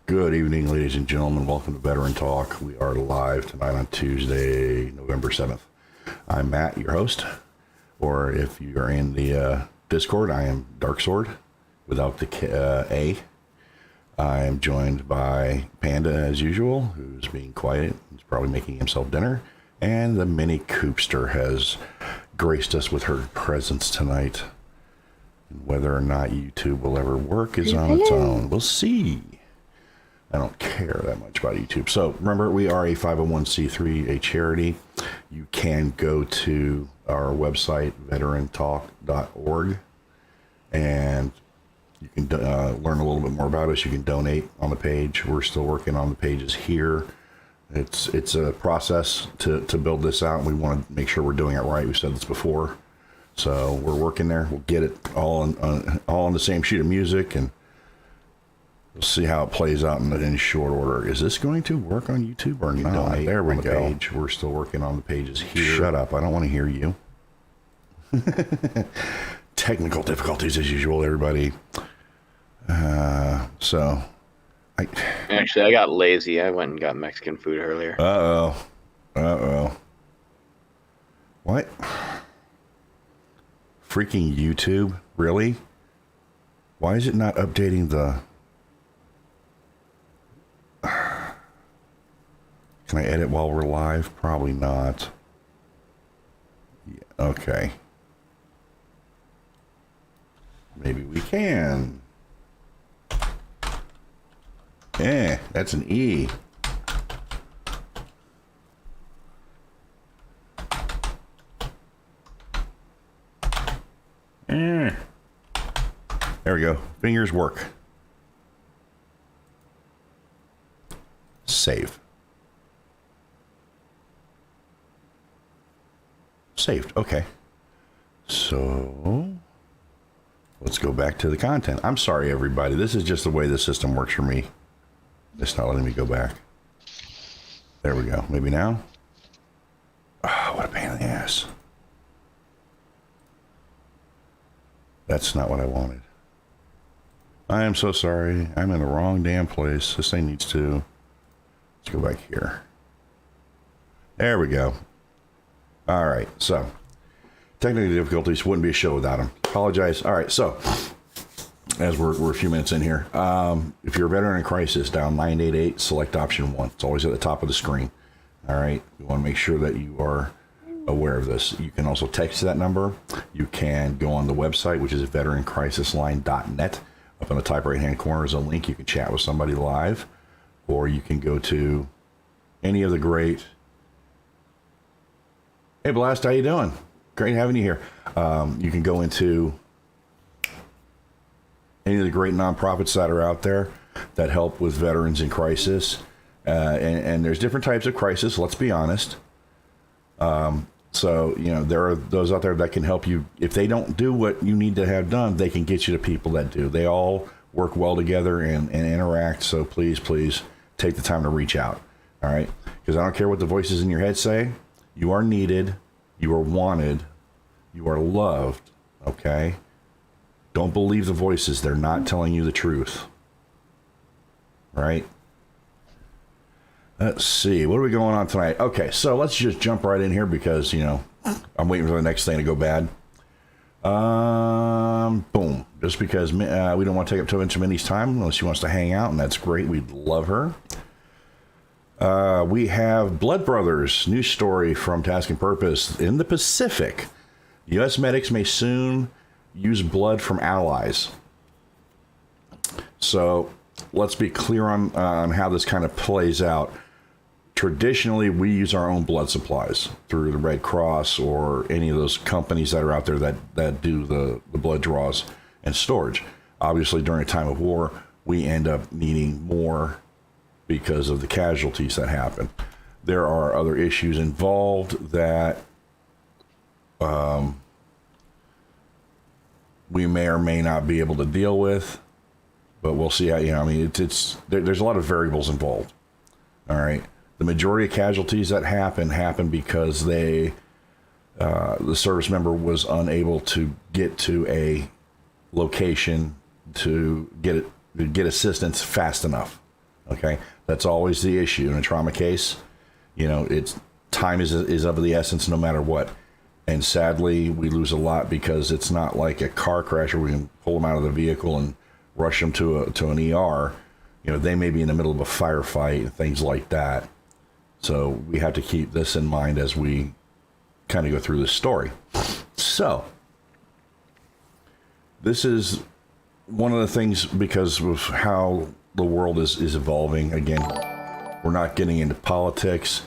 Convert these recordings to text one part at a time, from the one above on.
Good evening, ladies and gentlemen. Welcome to Veteran Talk. We are live tonight on Tuesday, November 7th. I'm Matt, your host, or if you are in the Discord, I am Dark Sword without the A. I am joined by Panda, as usual, who's being quiet. He's probably making himself dinner. And the mini Coopster has graced us with her presence tonight. Whether or not YouTube will ever work is on its own. We'll see. I don't care that much about YouTube. So remember, we are a 501c3, a charity. You can go to our website, veterantalk.org, and you can learn a little bit more about us. You can donate on the page. We're still working on the pages here. It's a process to build this out, and we want to make sure we're doing it right. We've said this before. So we're working there. We'll get it all on the same sheet of music, and we'll see how it plays out in short order. Is this going to work on YouTube or not? There we go. Page. We're still working on the pages here. Shut up. I don't want to hear you. Technical difficulties as usual, everybody. Actually, I got lazy. I went and got Mexican food earlier. Uh-oh. What? Freaking YouTube? Really? Why is it not updating the... Can I edit while we're live? Probably not. Yeah, okay. Maybe we can. Yeah, that's an E. There we go. Fingers work. Save. Saved. Okay. So let's go back to the content. I'm sorry, everybody. This is just the way the system works for me. It's not letting me go back. There we go. Maybe now. Oh, what a pain in the ass. That's not what I wanted. I am so sorry. I'm in the wrong damn place. This thing needs to... Let's go back here. There we go. All right. So, technical difficulties. Wouldn't be a show without them. Apologize. All right. So, as we're a few minutes in here, if you're a veteran in crisis, dial 988, select option 1. It's always at the top of the screen. All right. You want to make sure that you are aware of this. You can also text that number. You can go on the website, which is veterancrisisline.net. Up in the top right-hand corner is a link. You can chat with somebody live, or you can go to any of the great... Hey, Blast, how you doing? Great having you here. You can go into any of the great nonprofits that are out there that help with veterans in crisis. And there's different types of crisis, let's be honest. So, you know, there are those out there that can help you. If they don't do what you need to have done, they can get you to people that do. They all work well together and interact. So please, please take the time to reach out. All right. Because I don't care what the voices in your head say. You are needed. You are wanted. You are loved. Okay. Don't believe the voices. They're not telling you the truth. Right. Let's see. What are we going on tonight? Okay, so let's just jump right in here because, you know, I'm waiting for the next thing to go bad. Boom. Just because we don't want to take up too much of Minnie's time unless she wants to hang out, and that's great. We'd love her. We have Blood Brothers, news story from Task and Purpose. In the Pacific, U.S. medics may soon use blood from allies. So let's be clear on how this kind of plays out. Traditionally, we use our own blood supplies through the Red Cross or any of those companies that are out there that do the blood draws and storage. Obviously, during a time of war, we end up needing more because of the casualties that happen. There are other issues involved that we may or may not be able to deal with, but we'll see how, you know, I mean, there's a lot of variables involved. All right. The majority of casualties that happen because the service member was unable to get to a location to get assistance fast enough. Okay, that's always the issue in a trauma case. It's time is of the essence no matter what. And sadly, we lose a lot because it's not like a car crash where we can pull them out of the vehicle and rush them to an ER. They may be in the middle of a firefight and things like that. So we have to keep this in mind as we kind of go through this story. So this is one of the things, because of how the world is evolving. Again, we're not getting into politics.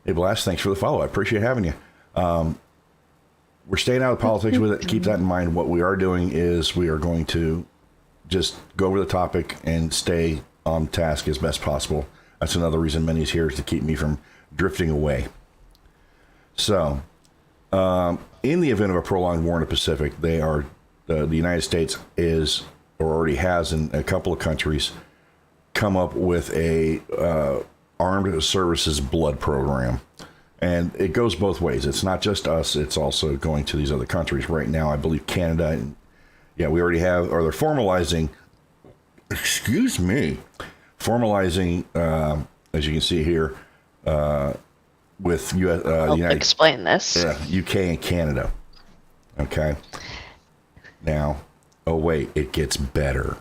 Hey, Blast, thanks for the follow. I appreciate having you. We're staying out of politics with it. Keep that in mind. What we are doing is we are going to just go over the topic and stay on task as best possible. That's another reason Minnie's here, is to keep me from drifting away. So, in the event of a prolonged war in the Pacific, the United States is, or already has in a couple of countries, come up with a armed services blood program. And it goes both ways. It's not just us, it's also going to these other countries. Right now, I believe Canada, and we already have, or they're formalizing, formalizing, as you can see here, with US, United, explain this. UK and Canada. Okay. Now, oh wait, it gets better.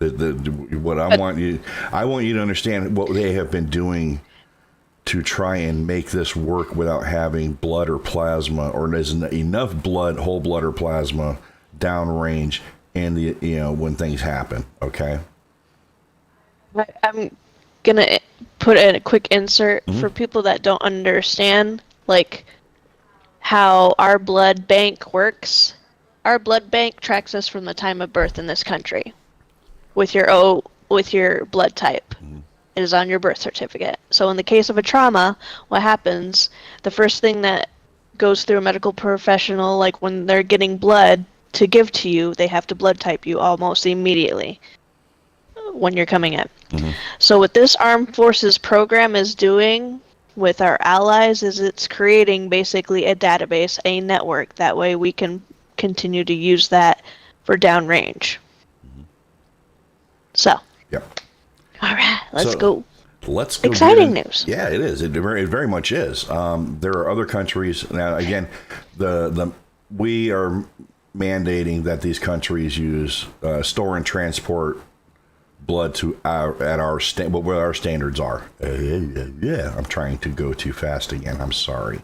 I want you to understand what they have been doing to try and make this work without having blood or plasma, or there's enough blood, whole blood or plasma, downrange, and when things happen. Okay. I'm gonna put in a quick insert for people that don't understand, like, how our blood bank works. Our blood bank tracks us from the time of birth in this country, with your blood type. It is on your birth certificate. So in the case of a trauma, what happens, the first thing that goes through a medical professional, like when they're getting blood to give to you, they have to blood type you almost immediately when you're coming in. So what this armed forces program is doing with our allies is it's creating basically a database, a network. That way we can continue to use that for downrange. So. Yep. All right, let's go. Let's go. Exciting news. Yeah, it is. It very much is. There are other countries now. Again, we are mandating that these countries use store and transport blood to what our standards are. I'm trying to go too fast again. I'm sorry.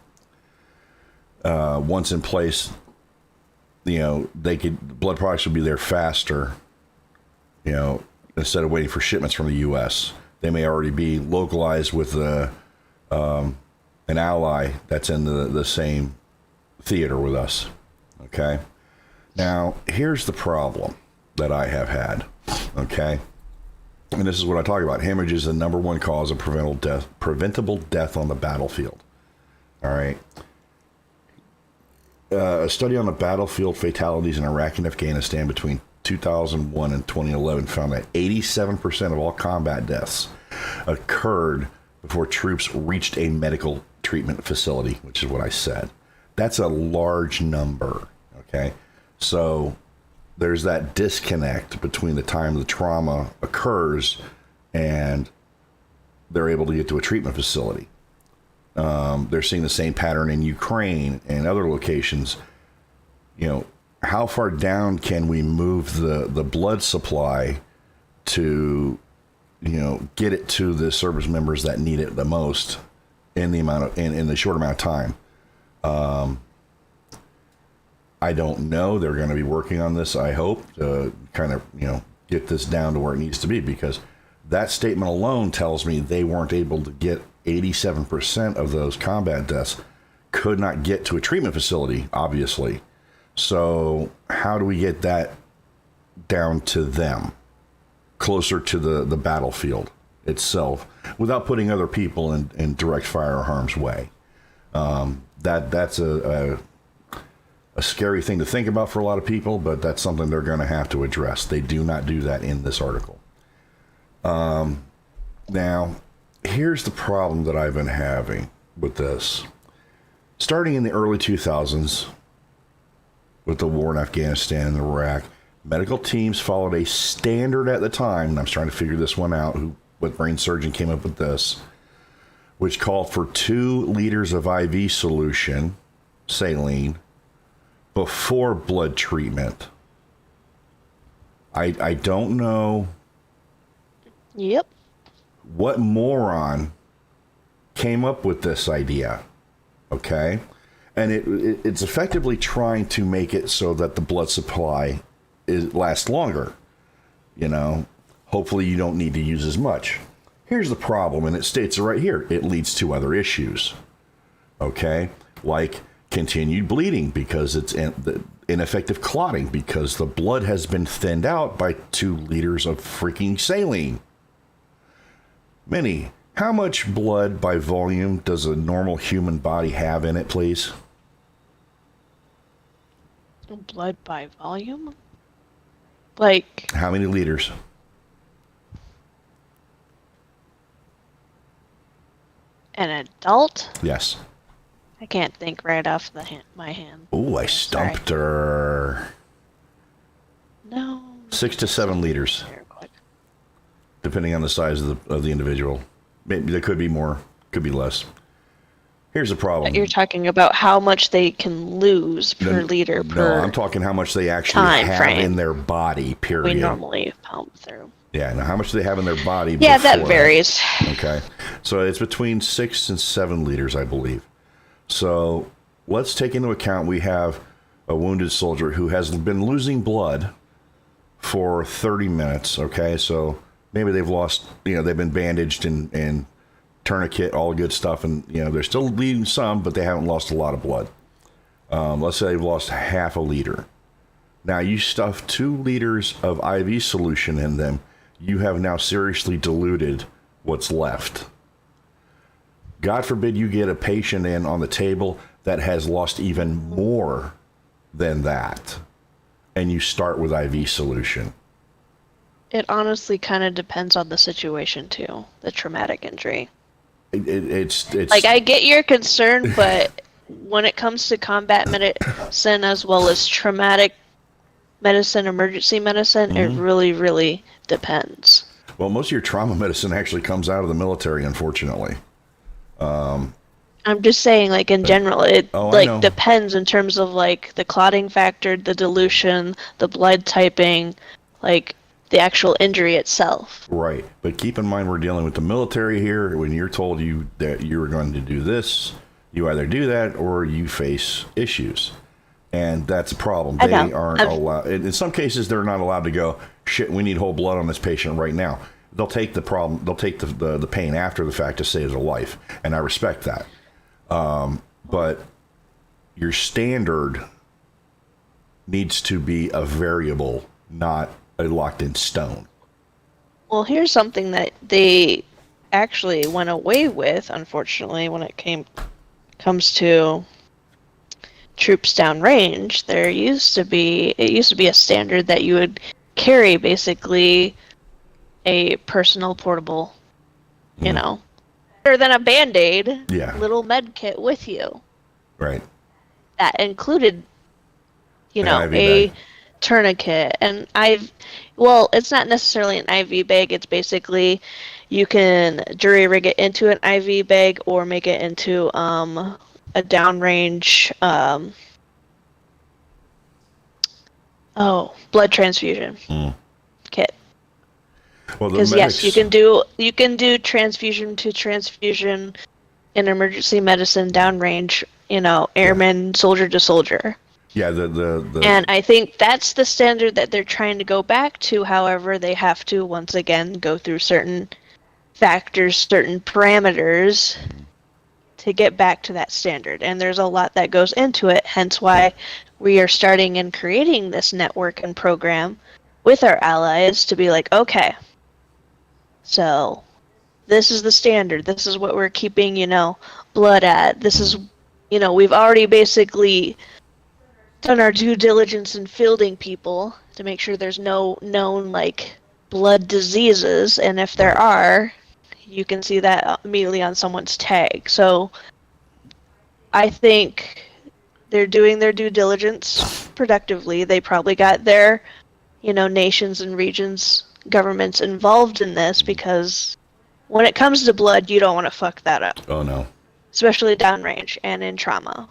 Once in place, blood products would be there faster. Instead of waiting for shipments from the U.S., they may already be localized with an ally that's in the same theater with us. Okay. Now, here's the problem that I have had. Okay. And this is what I talk about. Hemorrhage is the number one cause of preventable death on the battlefield. All right. A study on the battlefield fatalities in Iraq and Afghanistan between 2001 and 2011 found that 87% of all combat deaths occurred before troops reached a medical treatment facility, which is what I said. That's a large number. Okay. So there's that disconnect between the time the trauma occurs and they're able to get to a treatment facility. They're seeing the same pattern in Ukraine and other locations. How far down can we move the blood supply to, get it to the service members that need it the most in the short amount of time? I don't know. They're going to be working on this, I hope, to kind of, get this down to where it needs to be, because that statement alone tells me they weren't able to get 87% of those combat deaths could not get to a treatment facility, obviously. So how do we get that down to them, closer to the battlefield itself, without putting other people in direct fire or harm's way? That's a scary thing to think about for a lot of people, but that's something they're going to have to address. They do not do that in this article. Now, here's the problem that I've been having with this. Starting in the early 2000s, with the war in Afghanistan and Iraq, Medical teams followed a standard at the time, and I'm trying to figure this one out, what brain surgeon came up with this, which called for 2 liters of IV solution, saline, before blood treatment. I don't know Yep. what moron came up with this idea, okay? And it's effectively trying to make it so that the blood supply lasts longer. You know, hopefully you don't need to use as much. Here's the problem, and it states it right here. It leads to other issues, okay? Like continued bleeding because it's ineffective clotting because the blood has been thinned out by 2 liters of freaking saline. Minnie, how much blood by volume does a normal human body have in it, please? Blood by volume? Like, How many liters? an adult? Yes. I can't think right off my hand. Ooh, I stumped her. No. 6 to 7 liters, depending on the size of the individual. Maybe there could be more, could be less. Here's the problem. But you're talking about how much they can lose per liter per. No, I'm talking how much they actually have frame. in their body, period. We normally pump through. Yeah, now how much do they have in their body? Yeah, that before varies. Okay. So it's between 6 and 7 liters, I believe. So let's take into account we have a wounded soldier who has been losing blood for 30 minutes, okay? So maybe they've lost, they've been bandaged and tourniquet, all good stuff, and, they're still bleeding some, but they haven't lost a lot of blood. Let's say they've lost half a liter. Now, you stuff 2 liters of IV solution in them, you have now seriously diluted what's left. God forbid you get a patient in on the table that has lost even more than that, and you start with IV solution. It honestly kind of depends on the situation, too. The traumatic injury. It's like, I get your concern, but when it comes to combat medicine as well as traumatic medicine, emergency medicine, it really, really depends. Well, most of your trauma medicine actually comes out of the military, unfortunately. I'm just saying, like, in general, it depends in terms of, like, the clotting factor, the dilution, the blood typing, like, the actual injury itself. Right. But keep in mind, we're dealing with the military here. When you're told that you are going to do this, you either do that or you face issues. And that's a problem. They aren't allowed. In some cases, they're not allowed to go, shit, we need whole blood on this patient right now. They'll take the problem, they'll take the pain after the fact to save their life. And I respect that. But your standard needs to be a variable, not a locked in stone. Well, here's something that they actually went away with, unfortunately, when it comes to troops downrange. It used to be a standard that you would carry basically a personal portable, better than a Band-Aid, little med kit with you. Right. That included, a tourniquet. And it's not necessarily an IV bag. It's basically, you can jury rig it into an IV bag or make it into a downrange, blood transfusion kit. Well, because yes, you can do transfusion to transfusion in emergency medicine downrange, airman, soldier to soldier. Yeah, and I think that's the standard that they're trying to go back to. However, they have to once again go through certain factors, certain parameters to get back to that standard. And there's a lot that goes into it, hence why we are starting and creating this network and program with our allies to be like, okay, so this is the standard. This is what we're keeping, blood at. This is, we've already basically done our due diligence in fielding people to make sure there's no known, blood diseases. And if there are, you can see that immediately on someone's tag. So I think they're doing their due diligence productively. They probably got their nations and regions, governments involved in this, because when it comes to blood, you don't want to fuck that up, Oh no. especially downrange and in trauma.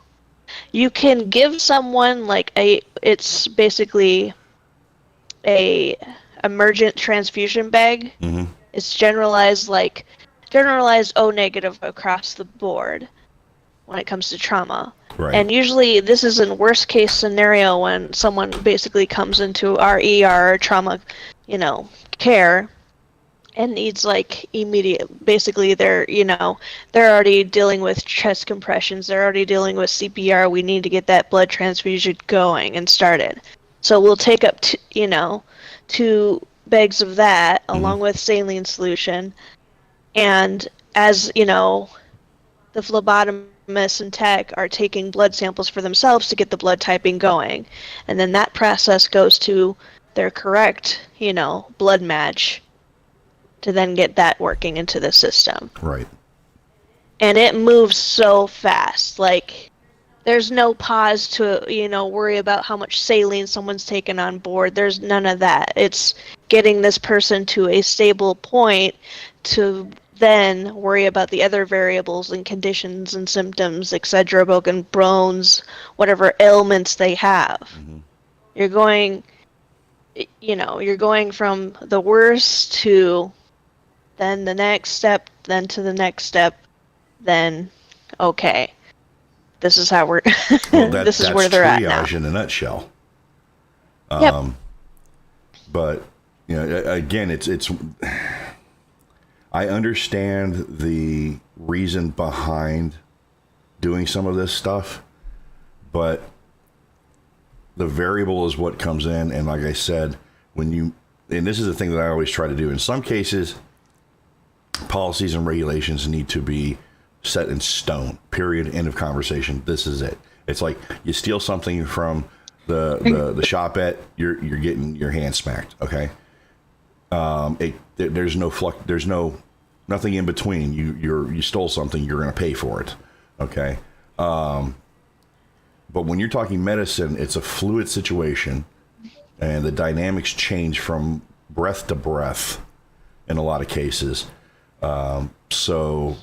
You can give someone it's basically a emergent transfusion bag. Mm-hmm. It's generalized O negative across the board when it comes to trauma. Right. And usually this is in worst case scenario when someone basically comes into our ER trauma, care and needs immediate, basically they're already dealing with chest compressions, they're already dealing with CPR, we need to get that blood transfusion going and started. So we'll take up 2 bags of that along with saline solution, and as the phlebotomists and tech are taking blood samples for themselves to get the blood typing going, and then that process goes to their correct blood match to then get that working into the system. Right. And it moves so fast. There's no pause to, worry about how much saline someone's taken on board. There's none of that. It's getting this person to a stable point to then worry about the other variables and conditions and symptoms, etc., broken bones, whatever ailments they have. Mm-hmm. You're going from the worst to then the next step, then to the next step, then okay, this is how we're. This is where they're at now. Triage in a nutshell. Yep. But again, it's. I understand the reason behind doing some of this stuff, but the variable is what comes in, and like I said, and this is the thing that I always try to do. In some cases, policies and regulations need to be set in stone, period, end of conversation. This is it. It's like you steal something from the shop you're getting your hand smacked. Okay. There's nothing in between. You stole something, you're going to pay for it. Okay. But when you're talking medicine, it's a fluid situation, and the dynamics change from breath to breath in a lot of cases. So,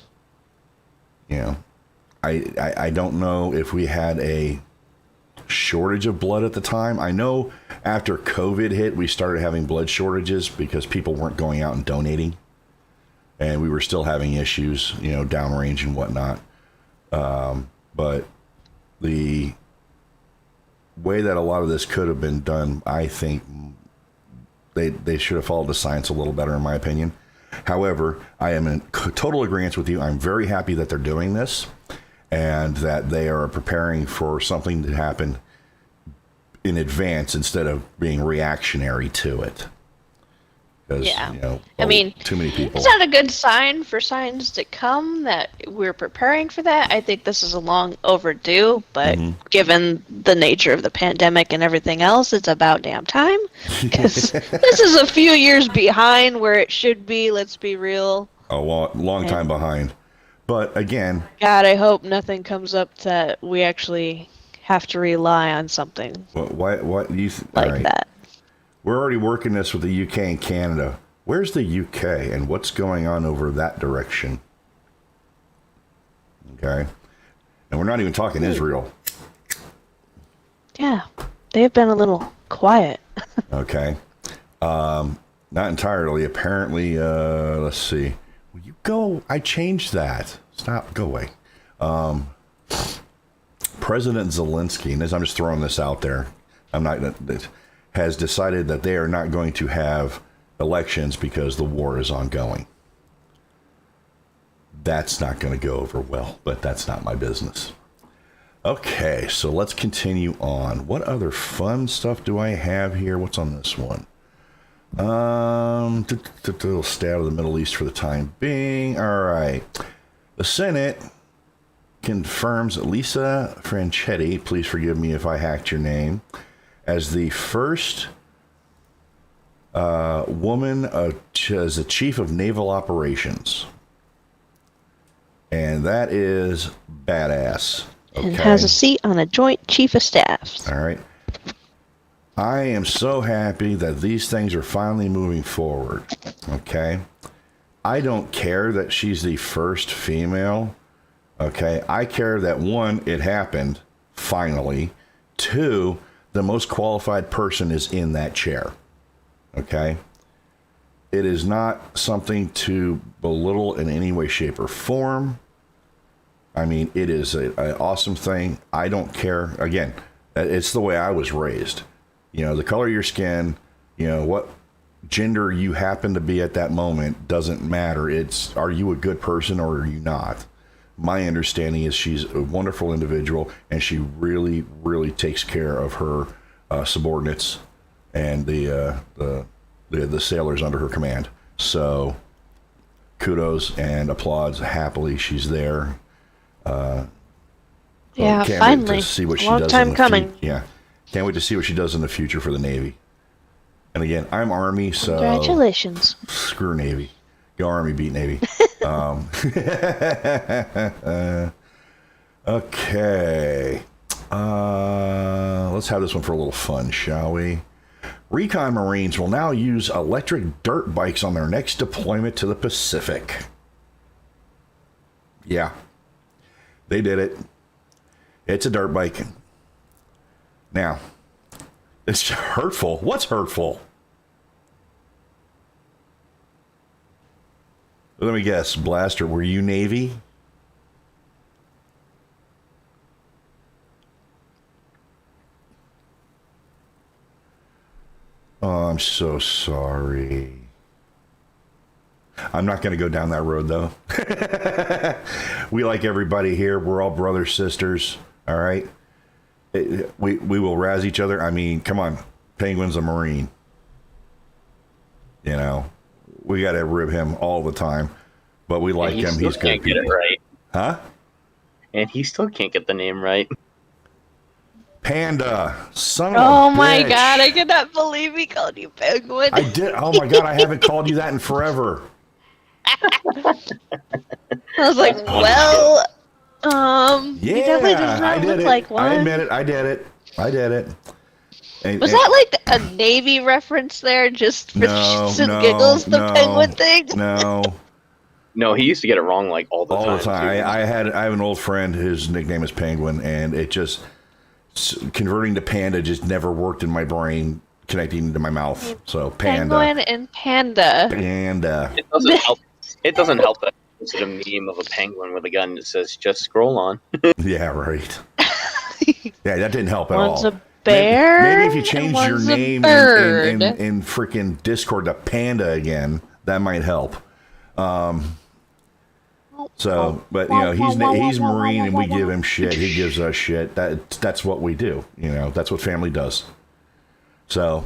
I don't know if we had a shortage of blood at the time. I know after COVID hit, we started having blood shortages because people weren't going out and donating, and we were still having issues, downrange and whatnot. But the way that a lot of this could have been done, I think they should have followed the science a little better, in my opinion. However, I am in total agreement with you. I'm very happy that they're doing this and that they are preparing for something to happen in advance instead of being reactionary to it. Because, too many people. It's not a good sign for signs to come that we're preparing for that. I think this is a long overdue, but given the nature of the pandemic and everything else, it's about damn time. Because this is a few years behind where it should be, let's be real. A long time behind. But again... God, I hope nothing comes up that we actually have to rely on something what you like that. We're already working this with the UK and Canada. Where's the UK and what's going on over that direction? Okay. And we're not even talking Israel. Yeah. They've been a little quiet. Okay. Not entirely. Apparently, let's see. Will you go? I changed that. Stop. Go away. President Zelensky, and I'm just throwing this out there. Has decided that they are not going to have elections because the war is ongoing. That's not going to go over well, but that's not my business. Okay, so let's continue on. What other fun stuff do I have here? What's on this one? Little stay out of the Middle East for the time being. All right. The Senate confirms Lisa Franchetti, please forgive me if I hacked your name, as the first woman as the chief of naval operations. And that is badass. Okay. And has a seat on a joint chief of staff. All right. I am so happy that these things are finally moving forward. Okay? I don't care that she's the first female. Okay? I care that, one, it happened, finally. Two, the most qualified person is in that chair. Okay? It is not something to belittle in any way, shape, or form. I mean, it is an awesome thing. I don't care. Again, it's the way I was raised. You know, the color of your skin, you know, what gender you happen to be at that moment doesn't matter. It's, are you a good person or are you not? My understanding is she's a wonderful individual, and she really, really takes care of her subordinates and the sailors under her command. So kudos and applauds. Happily, she's there. Yeah, can't wait finally. to see what she Long does time in the coming. Yeah, can't wait to see what she does in the future for the Navy. And again, I'm Army, so Congratulations. screw Navy. Go Army, beat Navy. Okay. Let's have this one for a little fun, shall we? Recon Marines will now use electric dirt bikes on their next deployment to the Pacific. Yeah. They did it. It's a dirt bike. Now, it's hurtful. What's hurtful? Let me guess. Blaster, were you Navy? Oh, I'm so sorry. I'm not going to go down that road, though. We like everybody here. We're all brothers, sisters. All right? We will razz each other. I mean, come on. Penguin's a Marine. You know, we got to rib him all the time. But we like him. He's good can't people. get it right. Huh? And he still can't get the name right. Panda. Son of a Oh my bitch. god, I cannot believe he called you Penguin. I did. Oh my god, I haven't called you that in forever. I was like, well, he definitely does I not did look it. like one. I admit it. I did it. And, Was that like a Navy reference there, just for shits and giggles, the Penguin thing? No. No, he used to get it wrong like all the time. All the time. too. I have an old friend. His nickname is Penguin, and it just converting to Panda just never worked in my brain, connecting to my mouth. So Panda. Penguin and Panda. Panda. It doesn't help. It doesn't help that it's a meme of a penguin with a gun that says "Just scroll on." Yeah, right. Yeah, that didn't help at One's all. a bear. Maybe if you and change your one's a name bird. in freaking Discord to Panda again, that might help. So, but you know, he's Marine, and we give him shit. He gives us shit. That's what we do. You know, that's what family does. So,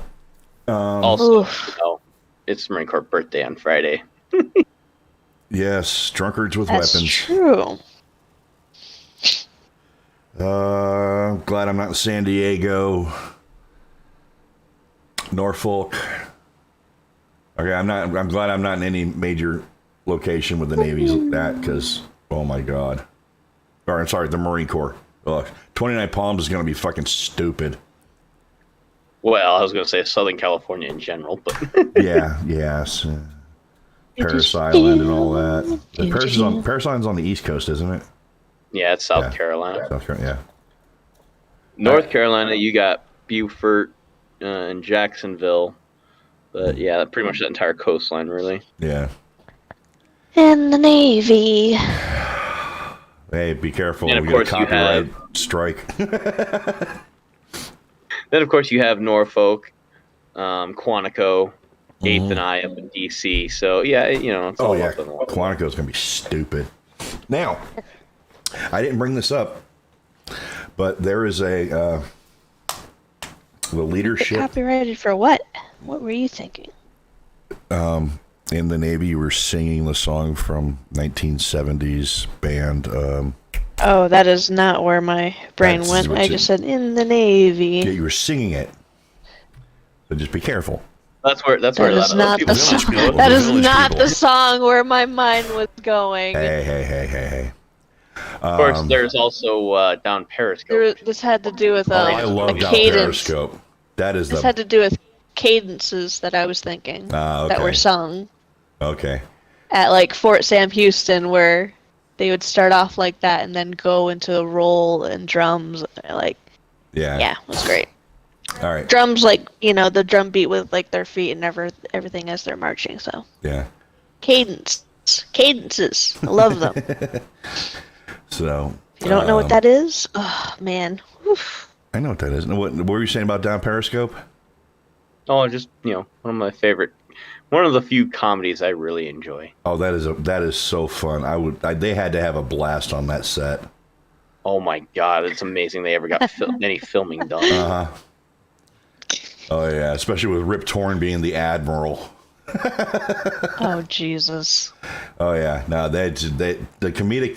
Also, Oof. you know, it's Marine Corps birthday on Friday. yes, drunkards with That's weapons. true. I'm glad I'm not in San Diego, Norfolk. Okay, I'm glad I'm not in any major location with the Navy's that, because oh my god. Or I'm sorry, the Marine Corps. Ugh, 29 Palms is going to be fucking stupid. Well, I was going to say Southern California in general, but Yeah, yes. Paris Island and all that. Paris Island's on the East Coast, isn't it? yeah, it's South Yeah. Carolina. South Carolina, yeah. North Carolina, you got Beaufort and Jacksonville. But yeah, pretty much the entire coastline, really. Yeah. In the Navy. Hey, be careful. And of We got a course you copyright have- strike. Then, of course, you have Norfolk, Quantico, 8th and I up in D.C. So, yeah, you know, it's Oh all yeah, up in the line. Quantico's gonna be stupid. Now, I didn't bring this up, but there is the leadership Copyrighted for what? What were you thinking? in the Navy. You were singing the song from 1970s band. Oh, that is not where my brain That's went. what I you- just said in the Navy. Yeah, you were singing it. So just be careful. That's where That a lot is of not people the Village song. people. That is Village not people. the song where my mind was going. Hey. Of course, there's also down Periscope. This had to do with I love a Down cadence. Periscope. That is This the had to do with cadences that I was thinking that were okay. sung Okay. at like Fort Sam Houston, where they would start off like that and then go into a roll and drums. Like, Yeah. yeah, it was great. All right. Drums, like, the drum beat with like their feet and everything as they're marching. So Yeah. cadences, I love them. So If you don't know what that is, oh man. Oof. I know what that is. What were you saying about Down Periscope? Oh, just one of my favorite, one of the few comedies I really enjoy. Oh, that is so fun. They had to have a blast on that set. Oh my God, it's amazing they ever got any filming done. Uh huh. Oh yeah, especially with Rip Torn being the admiral. Oh Jesus. Oh yeah, no, the comedic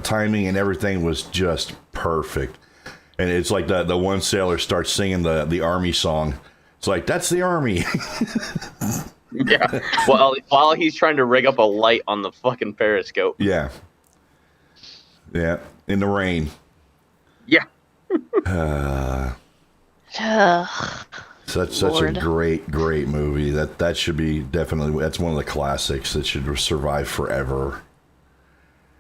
timing and everything was just perfect. And it's like the one sailor starts singing the army song. It's like, that's the army. Yeah. While he's trying to rig up a light on the fucking periscope. Yeah. Yeah. In the rain. Yeah. Such a great movie. That should be definitely, that's one of the classics that should survive forever.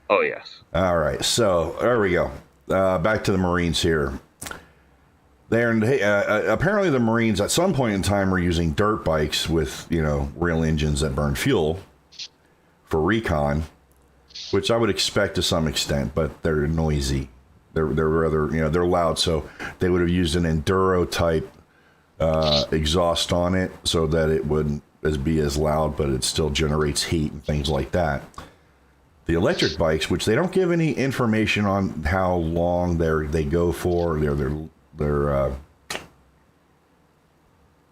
Oh yes. All right. So there we go. Back to the Marines here. Apparently the Marines at some point in time were using dirt bikes with, real engines that burn fuel for recon, which I would expect to some extent, but they're noisy. They're rather, they're loud. So they would have used an enduro type exhaust on it so that it wouldn't be as loud, but it still generates heat and things like that. The electric bikes, which they don't give any information on how long they go for,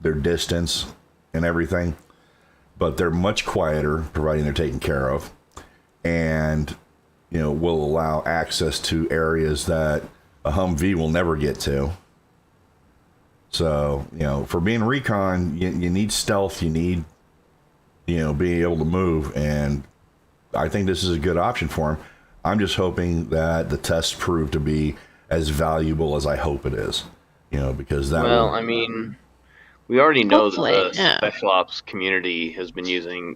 their distance and everything, but they're much quieter, providing they're taken care of, and will allow access to areas that a Humvee will never get to. So for being recon, you need stealth, you need being able to move, and I think this is a good option for him. I'm just hoping that the tests prove to be as valuable as I hope it is. Because that. Well, I mean, we already know that the yeah. special ops community has been using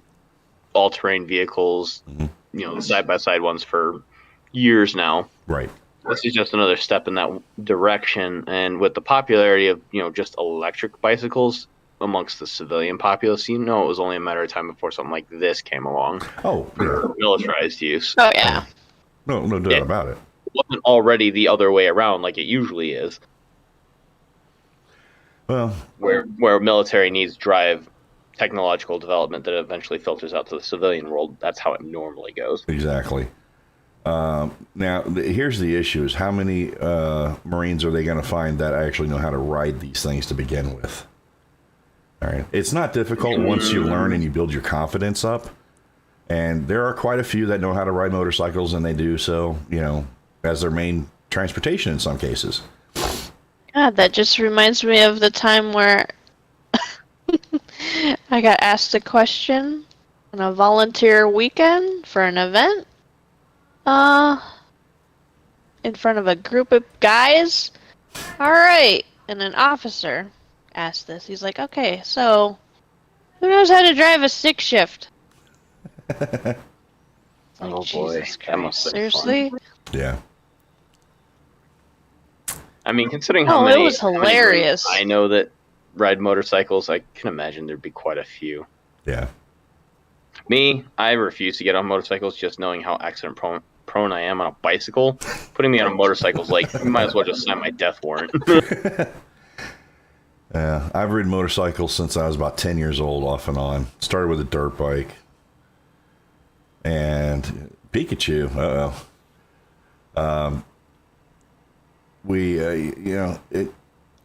all-terrain vehicles, the side-by-side ones for years now. Right. This is just another step in that direction, and with the popularity of just electric bicycles amongst the civilian populace, it was only a matter of time before something like this came along. Oh, for militarized use. Oh yeah. No doubt about it. It wasn't already the other way around like it usually is. Well, where military needs drive technological development that eventually filters out to the civilian world. That's how it normally goes. Exactly. Now, here's the issue: is how many Marines are they going to find that actually know how to ride these things to begin with? All right, it's not difficult once you learn and you build your confidence up. And there are quite a few that know how to ride motorcycles, and they do so, as their main transportation in some cases. God, that just reminds me of the time where I got asked a question on a volunteer weekend for an event. In front of a group of guys. All right. And an officer asked this. He's like, okay, so who knows how to drive a stick shift? Like, Oh boy. Jesus That must Christ, have been fun. seriously? Yeah. I mean, considering how Oh, many, it was how many hilarious. Marines I know that ride motorcycles, I can imagine there'd be quite a few. Yeah. Me, I refuse to get on motorcycles just knowing how accident prone I am on a bicycle. Putting me on a motorcycle is like, you might as well just sign my death warrant. Yeah, I've ridden motorcycles since I was about 10 years old, off and on. Started with a dirt bike. And Pikachu, I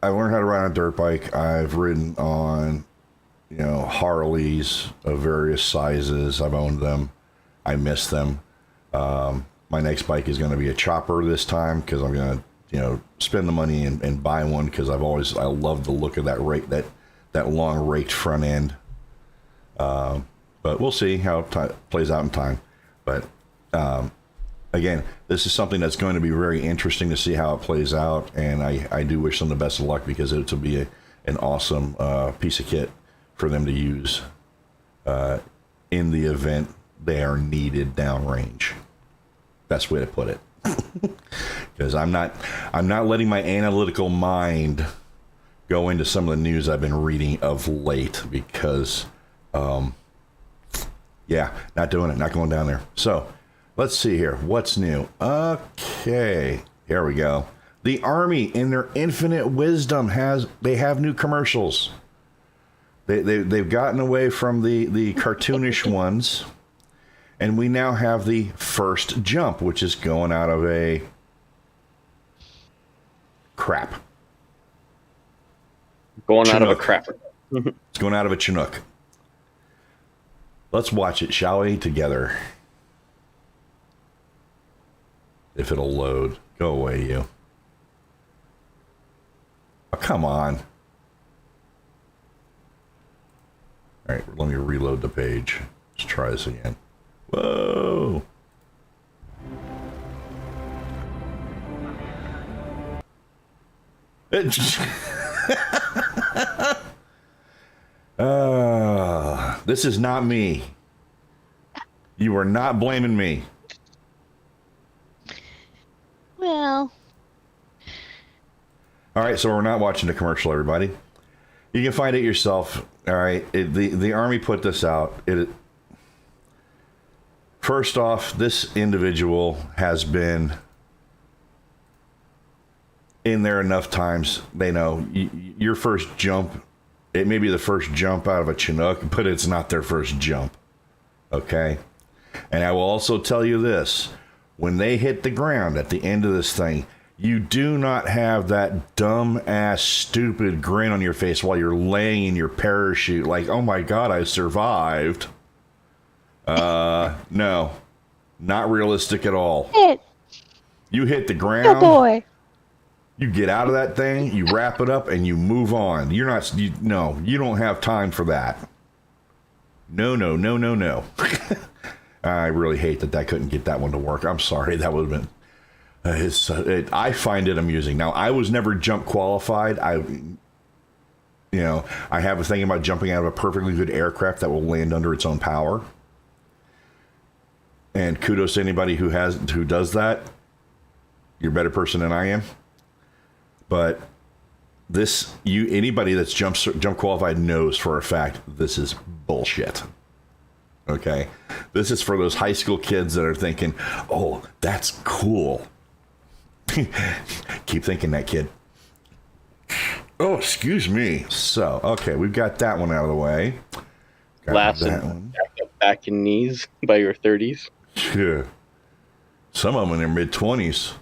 learned how to ride on a dirt bike. I've ridden on, Harleys of various sizes. I've owned them. I miss them. My next bike is going to be a chopper this time because I'm going to, spend the money and buy one because I love the look of that long raked front end. But we'll see how it plays out in time. But again, this is something that's going to be very interesting to see how it plays out, and I do wish them the best of luck because it will be an awesome piece of kit for them to use in the event they are needed downrange. Best way to put it. Because I'm not letting my analytical mind go into some of the news I've been reading of late because, not doing it, not going down there. So let's see here. What's new? Okay, here we go. The Army, in their infinite wisdom, have new commercials. They've gotten away from the cartoonish ones, and we now have the first jump, which is going out of a crap. Going Chinook. out of a crapper. It's going out of a Chinook. Let's watch it, shall we, together? If it'll load. Go away, you. Oh, come on. All right, let me reload the page. Let's try this again. Whoa. This is not me. You are not blaming me. Well, all right, so we're not watching the commercial, everybody. You can find it yourself. All right, the Army put this out. First off, this individual has been in there enough times. They know your first jump. It may be the first jump out of a Chinook, but it's not their first jump. Okay? And I will also tell you this. When they hit the ground at the end of this thing, you do not have that dumb-ass, stupid grin on your face while you're laying in your parachute like, oh my God, I survived. No. Not realistic at all. You hit the ground. oh boy. You get out of that thing, you wrap it up, and you move on. You don't have time for that. No. I really hate that couldn't get that one to work. I'm sorry. That would have been... I find it amusing. Now, I was never jump qualified. I have a thing about jumping out of a perfectly good aircraft that will land under its own power. And kudos to anybody who does that. You're a better person than I am. But anybody that's jump qualified knows for a fact this is bullshit. Okay? This is for those high school kids that are thinking, oh, that's cool. Keep thinking that, kid. Oh, excuse me. So, okay, we've got that one out of the way. Last back and knees by your 30s. Yeah. Some of them in their mid-20s.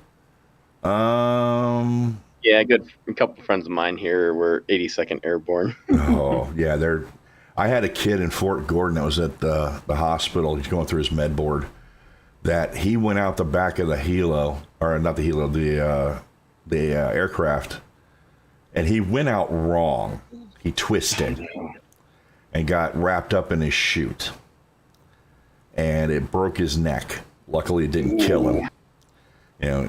Yeah, a couple friends of mine here were 82nd Airborne. Oh, yeah, I had a kid in Fort Gordon that was at the hospital. He's going through his med board. That he went out the back of the helo, or not the helo, the aircraft, and he went out wrong. He twisted and got wrapped up in his chute, and it broke his neck. Luckily, it didn't kill him.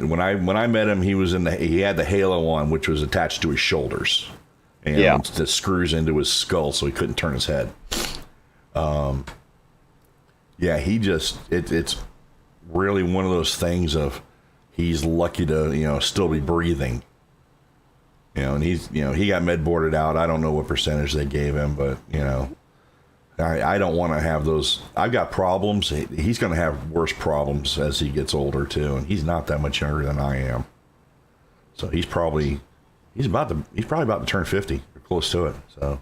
When I met him, he had the halo on, which was attached to his shoulders. And the screws into his skull, so he couldn't turn his head. It's really one of those things of he's lucky to still be breathing. And he got med boarded out. I don't know what percentage they gave him, but I don't want to have those. I've got problems. He's going to have worse problems as he gets older too, and he's not that much younger than I am. So he's probably about to turn 50 or close to it. So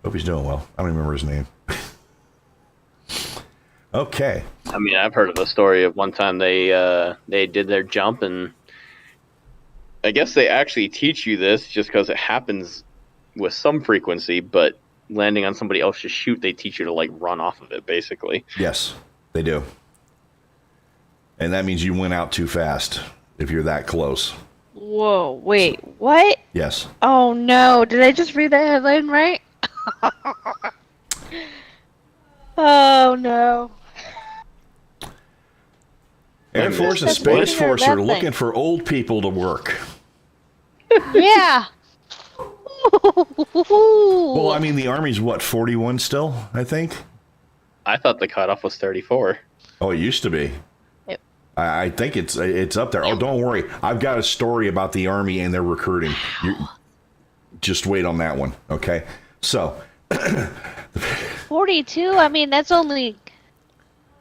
hope he's doing well. I don't even remember his name. Okay. I mean, I've heard of a story of one time they did their jump, and I guess they actually teach you this just because it happens with some frequency, but landing on somebody else's chute, they teach you to run off of it, basically. Yes, they do. And that means you went out too fast if you're that close. Whoa, wait, what? Yes. Oh no, did I just read that headline right? Oh no. Air Force and Space Force are looking for old people to work. Yeah. Well, I mean, the Army's what, 41 still, I think? I thought the cutoff was 34. Oh, it used to be. Yep. I think it's up there. Oh, don't worry. I've got a story about the Army and their recruiting. Just wait on that one, okay? So... 42? I mean, that's only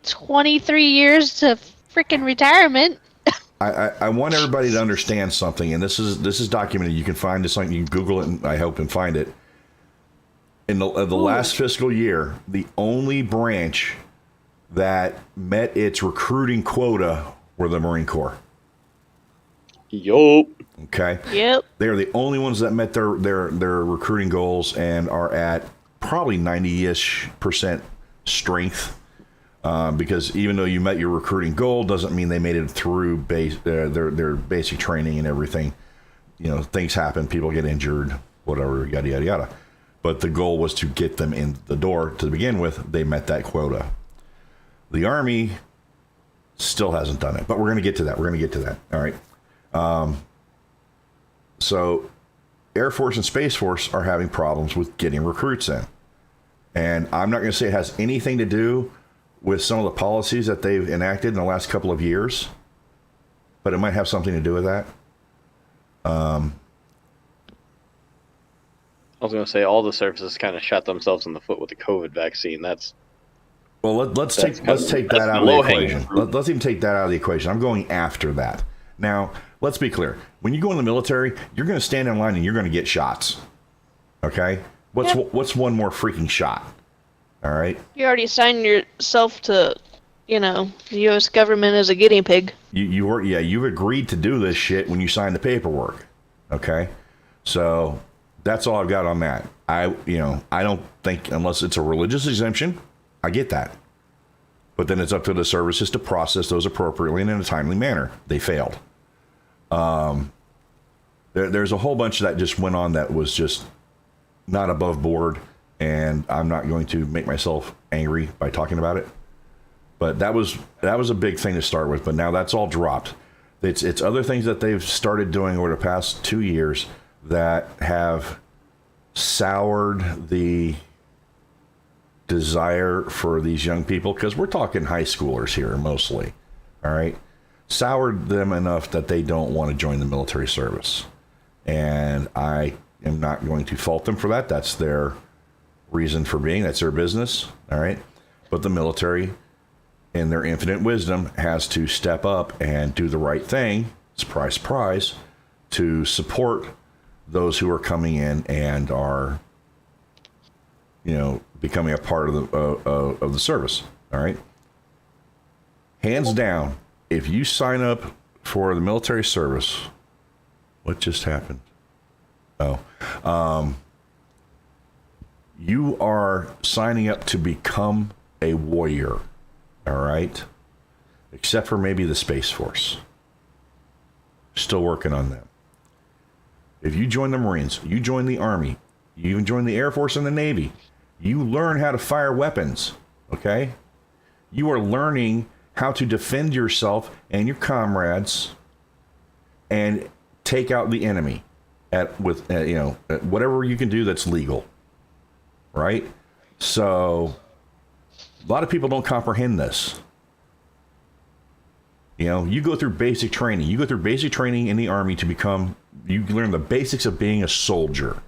23 years to freaking retirement. I want everybody to understand something, and this is documented. You can find this on, you can Google it, and I hope and find it. In the last fiscal year, the only branch that met its recruiting quota were the Marine Corps. Yup. Okay. Yep. They are the only ones that met their recruiting goals and are at probably 90-ish% strength. Because even though you met your recruiting goal, doesn't mean they made it through their basic training and everything. You know, things happen, people get injured, whatever, yada, yada, yada. But the goal was to get them in the door to begin with. They met that quota. The Army still hasn't done it, but we're going to get to that. All right. So Air Force and Space Force are having problems with getting recruits in. And I'm not going to say it has anything to do with some of the policies that they've enacted in the last couple of years, but it might have something to do with that. I was going to say all the services kind of shot themselves in the foot with the COVID vaccine. Well, let's take that out of the equation. Let's even take that out of the equation. I'm going after that. Now, let's be clear. When you go in the military, you're going to stand in line and you're going to get shots. Okay? What's one more freaking shot? All right? You already signed yourself to, the U.S. government as a guinea pig. You've agreed to do this shit when you signed the paperwork. Okay? So that's all I've got on that. I don't think, unless it's a religious exemption, I get that. But then it's up to the services to process those appropriately and in a timely manner. They failed. There's a whole bunch that just went on that was just not above board, and I'm not going to make myself angry by talking about it. But that was a big thing to start with, but now that's all dropped. It's other things that they've started doing over the past 2 years that have soured the desire for these young people, because we're talking high schoolers here mostly, all right? Soured them enough that they don't want to join the military service. And I am not going to fault them for that. That's their reason for being. That's their business, all right? But the military, in their infinite wisdom, has to step up and do the right thing, surprise, surprise, to support those who are coming in and are, becoming a part of the service. All right. Hands down, if you sign up for the military service, what just happened? You are signing up to become a warrior. All right. Except for maybe the Space Force. Still working on that. If you join the Marines, you join the Army, you even join the Air Force and the Navy, you learn how to fire weapons, okay? You are learning how to defend yourself and your comrades and take out the enemy with whatever you can do that's legal, right? So a lot of people don't comprehend this. You go through basic training. You go through basic training in the Army you learn the basics of being a soldier.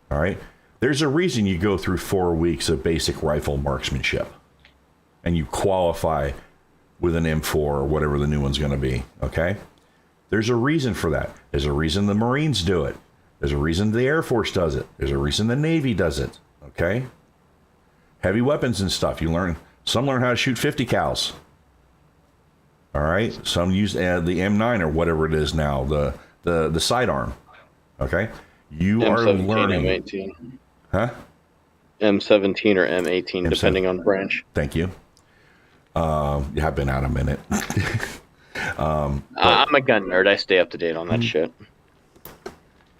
All right? There's a reason you go through 4 weeks of basic rifle marksmanship. And you qualify with an M4 or whatever the new one's going to be. Okay? There's a reason for that. There's a reason the Marines do it. There's a reason the Air Force does it. There's a reason the Navy does it. Okay? Heavy weapons and stuff. Some learn how to shoot 50 cals. All right? Some use the M9 or whatever it is now, the sidearm. Okay? You are learning. M18. Huh? M17 or M18, depending on branch. Thank you. I've been out a minute. I'm a gun nerd. I stay up to date on that shit.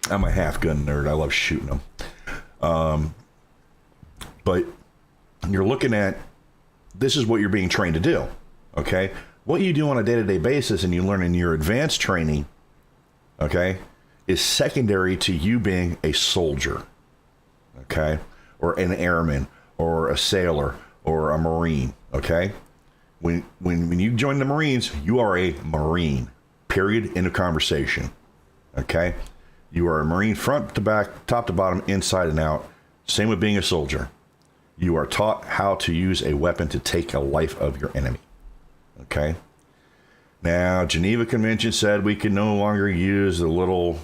I'm a half gun nerd. I love shooting them. But you're looking at, this is what you're being trained to do. Okay? What you do on a day-to-day basis and you learn in your advanced training, okay, is secondary to you being a soldier, okay? Or an airman, or a sailor, or a Marine, okay? When you join the Marines, you are a Marine, period, end of conversation, okay? You are a Marine front to back, top to bottom, inside and out. Same with being a soldier. You are taught how to use a weapon to take a life of your enemy, okay? Now, Geneva Convention said we can no longer use the little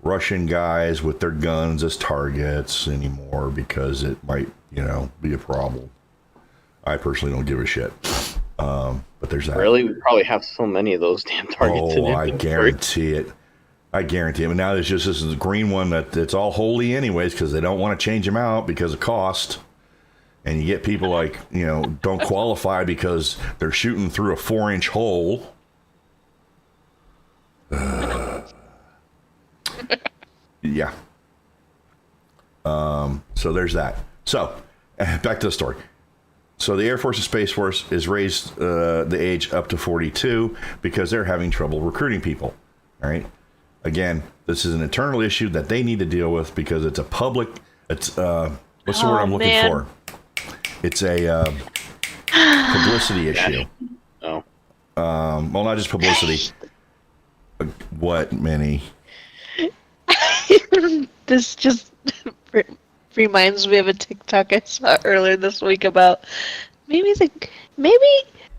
Russian guys with their guns as targets anymore because it might, be a problem. I personally don't give a shit. But there's that. Really? We probably have so many of those damn targets in I guarantee it. I guarantee it. But now there's just this green one it's all holy anyways because they don't want to change them out because of cost. And you get people like, don't qualify because they're shooting through a 4-inch hole. Yeah. So there's that. So back to the story. So the Air Force and Space Force has raised the age up to 42 because they're having trouble recruiting people. All right. Again, this is an internal issue that they need to deal with because it's a public. It's what's the word I'm looking for? It's a publicity issue. Oh. Well, not just publicity. What, Minnie? This just reminds me of a TikTok I saw earlier this week about maybe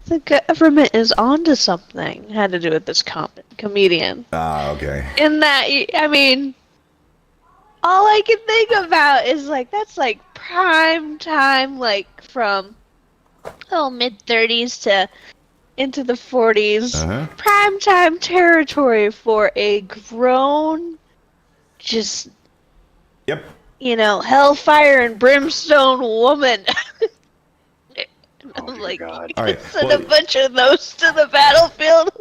the government is onto something. It had to do with this comedian. Okay. And that, I mean, all I can think about is that's prime time, from mid-30s to into the 40s. Prime time territory for a grown, just yep. Hellfire and brimstone woman. I'm God. All right. Send a bunch of those to the battlefield.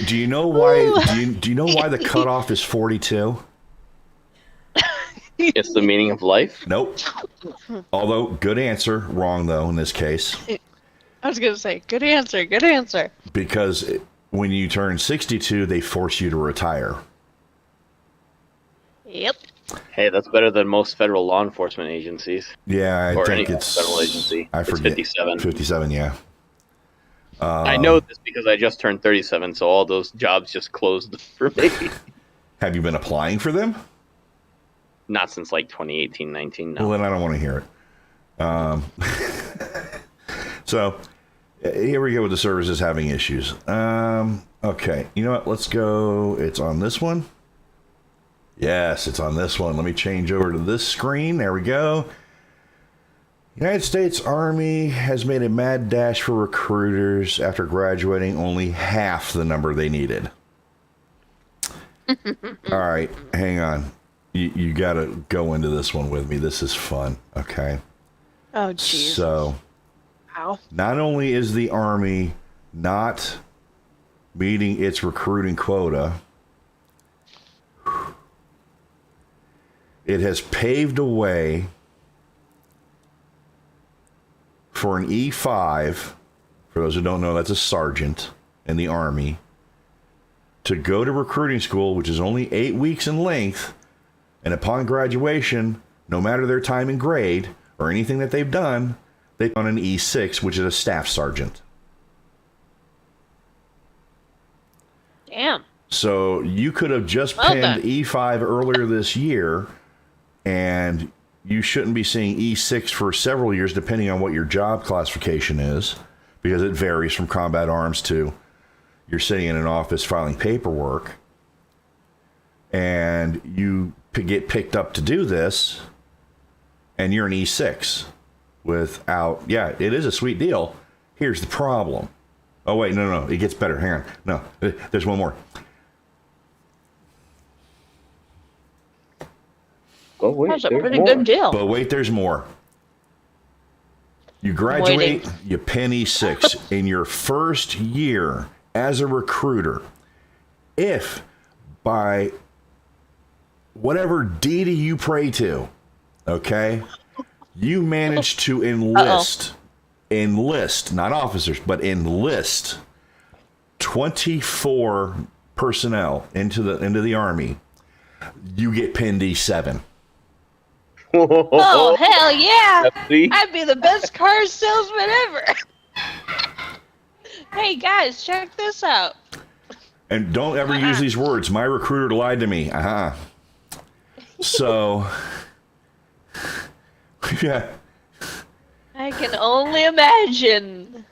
do you know why? Do you know why the cutoff is 42? It's the meaning of life? Nope. Although, good answer. Wrong, though, in this case. I was going to say, good answer, good answer. Because when you turn 62, they force you to retire. Yep. Hey, that's better than most federal law enforcement agencies. Yeah, I or think any it's federal agency. I forget. It's 57. 57, yeah. I know this because I just turned 37, so all those jobs just closed for me. Have you been applying for them? Not since 2018, 19. No. Well, then I don't want to hear it. So here we go with the services having issues. Okay, you know what? Let's go. It's on this one. Yes, it's on this one. Let me change over to this screen. There we go. United States Army has made a mad dash for recruiters after graduating only half the number they needed. All right, hang on. You got to go into this one with me. This is fun, okay? Oh, jeez. So, wow. Not only is the Army not meeting its recruiting quota, it has paved a way for an E5, for those who don't know, that's a sergeant in the Army, to go to recruiting school, which is only 8 weeks in length, and upon graduation, no matter their time and grade or anything that they've done, they on an E6, which is a staff sergeant. Damn. So you could have just pinned E5 earlier this year, and you shouldn't be seeing E6 for several years, depending on what your job classification is, because it varies from combat arms to you're sitting in an office filing paperwork, and you get picked up to do this, and you're an E6 without, yeah, it is a sweet deal. Here's the problem. Oh, wait, no, it gets better. Hang on. No, there's one more. Oh, wait, That's a pretty good deal. But wait, there's more. You graduate, you pin E6 in your first year as a recruiter. If by whatever deity you pray to, okay, you manage to enlist, not officers, but enlist 24 personnel into the Army, you get pinned E7. Oh, hell yeah! See? I'd be the best car salesman ever! Hey guys, check this out. And don't ever use these words. My recruiter lied to me. So, yeah. I can only imagine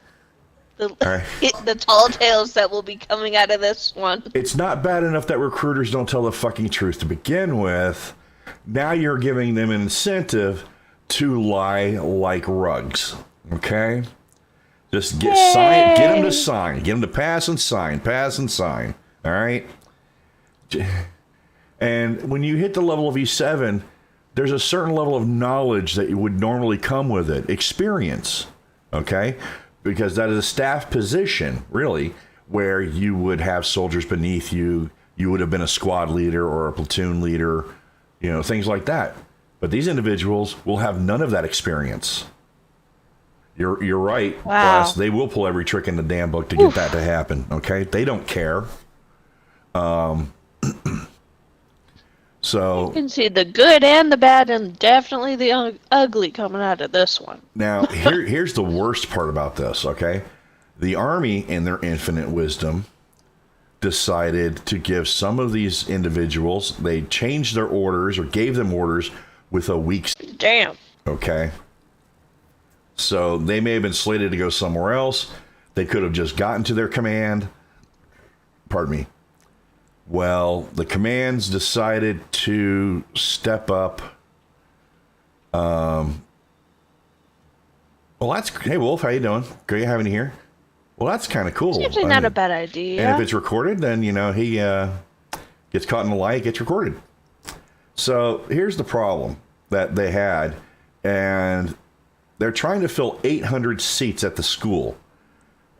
the tall tales that will be coming out of this one. It's not bad enough that recruiters don't tell the fucking truth to begin with. Now you're giving them an incentive to lie like rugs. Okay? Just get them to sign. Get them to pass and sign. All right? And when you hit the level of E7, there's a certain level of knowledge that would normally come with it. Experience. Okay? Because that is a staff position, really, where you would have soldiers beneath you. You would have been a squad leader or a platoon leader, things like that. But these individuals will have none of that experience. You're right. Wow. Plus, they will pull every trick in the damn book to get that to happen. Okay? They don't care. So you can see the good and the bad and definitely the ugly coming out of this one. Now, here's the worst part about this, okay? The Army, in their infinite wisdom, decided to give some of these individuals, they changed their orders or gave them orders with a week's... Damn. Okay? So they may have been slated to go somewhere else. They could have just gotten to their command. Pardon me. Well, the commands decided to step up. Well, hey, Wolf, how you doing? Great having you here. Well, that's kind of cool. Seems like not a bad idea. And if it's recorded, then, he gets caught in the lie, it gets recorded. So here's the problem that they had, and they're trying to fill 800 seats at the school.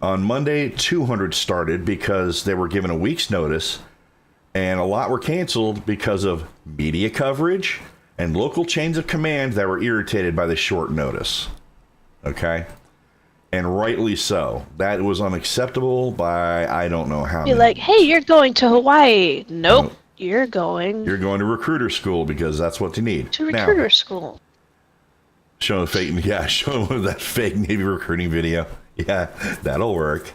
On Monday, 200 started because they were given a week's notice, and a lot were canceled because of media coverage and local chains of command that were irritated by the short notice. Okay? And rightly so. That was unacceptable by I don't know how many. You're like, hey, you're going to Hawaii. Nope. You're going to recruiter school because that's what you need. To recruiter school. Show them that fake Navy recruiting video. Yeah, that'll work.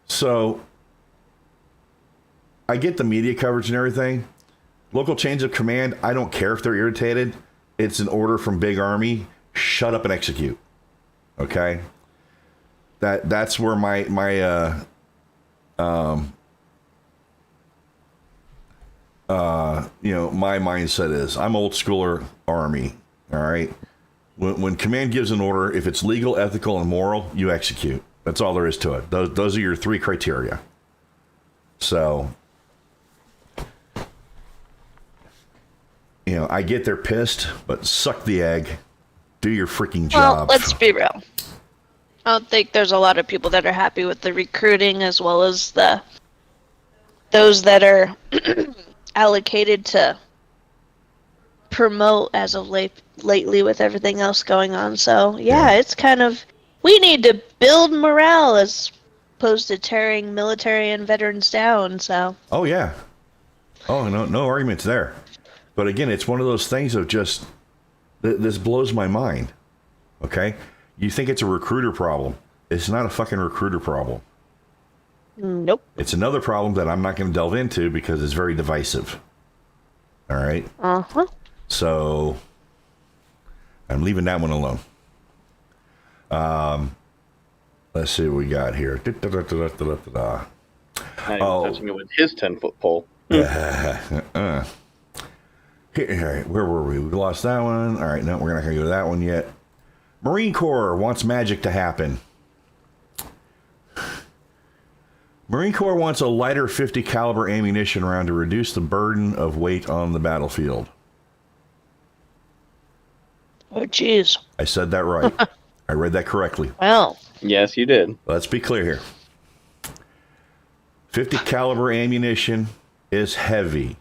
So I get the media coverage and everything. Local chains of command, I don't care if they're irritated. It's an order from Big Army. Shut up and execute. Okay? That's where my mindset is. I'm old schooler Army. All right? When command gives an order, if it's legal, ethical, and moral, you execute. That's all there is to it. Those are your three criteria. So, I get they're pissed, but suck the egg. Do your freaking job. Well, let's be real. I don't think there's a lot of people that are happy with the recruiting as well as those that are allocated to promote as of lately with everything else going on. So, yeah, it's kind of... We need to build morale as opposed to tearing military and veterans down, so... Oh, yeah. Oh, no arguments there. But again, it's one of those things of just... This blows my mind. Okay? You think it's a recruiter problem. It's not a fucking recruiter problem. Nope. It's another problem that I'm not going to delve into because it's very divisive. All right? Uh-huh. So, I'm leaving that one alone. Let's see what we got here. Not even touching it with his 10-foot pole. Here, all right, where were we? We lost that one. All right, no, we're not going to go to that one yet. Marine Corps wants magic to happen. Marine Corps wants a lighter 50 caliber ammunition round to reduce the burden of weight on the battlefield. Oh, jeez. I said that right. I read that correctly. Well. Yes, you did. Let's be clear here. 50 caliber ammunition is heavy.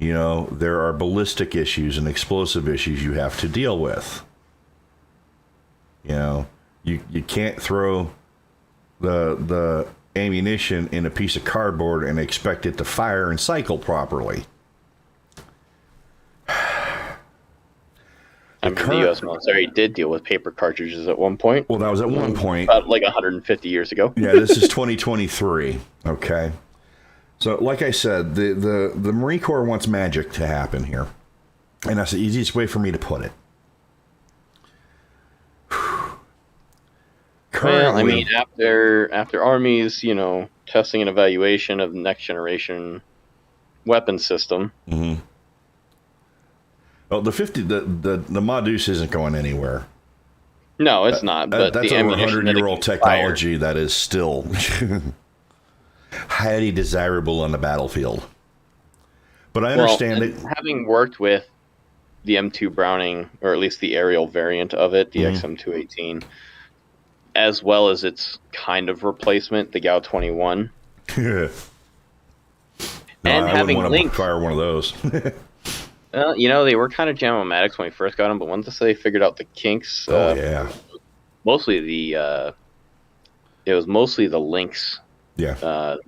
There are ballistic issues and explosive issues you have to deal with. You can't throw the ammunition in a piece of cardboard and expect it to fire and cycle properly. I mean, the U.S. military did deal with paper cartridges at one point. Well, that was at one point. About like 150 years ago. Yeah, this is 2023. Okay. So, like I said, the Marine Corps wants magic to happen here. And that's the easiest way for me to put it. Well, I mean, after Army's, testing and evaluation of the next generation weapon system. Mm-hmm. Well, the Modus isn't going anywhere. No, it's not. But that's the over ammunition 100-year-old technology that is still highly desirable on the battlefield. But I understand it. Having worked with the M2 Browning, or at least the aerial variant of it, the XM218, as well as its kind of replacement, the GAU 21. No, and I having wouldn't want linked, to fire one of those. they were kind of jamomatics when we first got them, but once they figured out the kinks, mostly it was mostly the links, the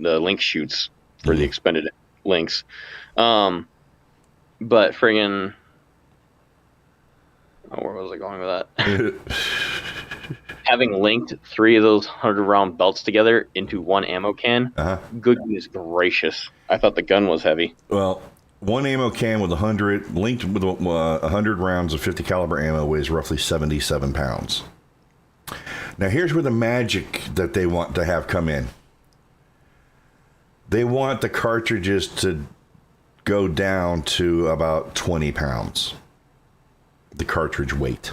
link shoots for the expended links, but friggin', where was I going with that? Having linked 3 of those 100-round belts together into one ammo can, goodness gracious, I thought the gun was heavy. Well, one ammo can with 100 linked with 100 rounds of 50 caliber ammo weighs roughly 77 pounds. Now here's where the magic that they want to have come in. They want the cartridges to go down to about 20 pounds. The cartridge weight.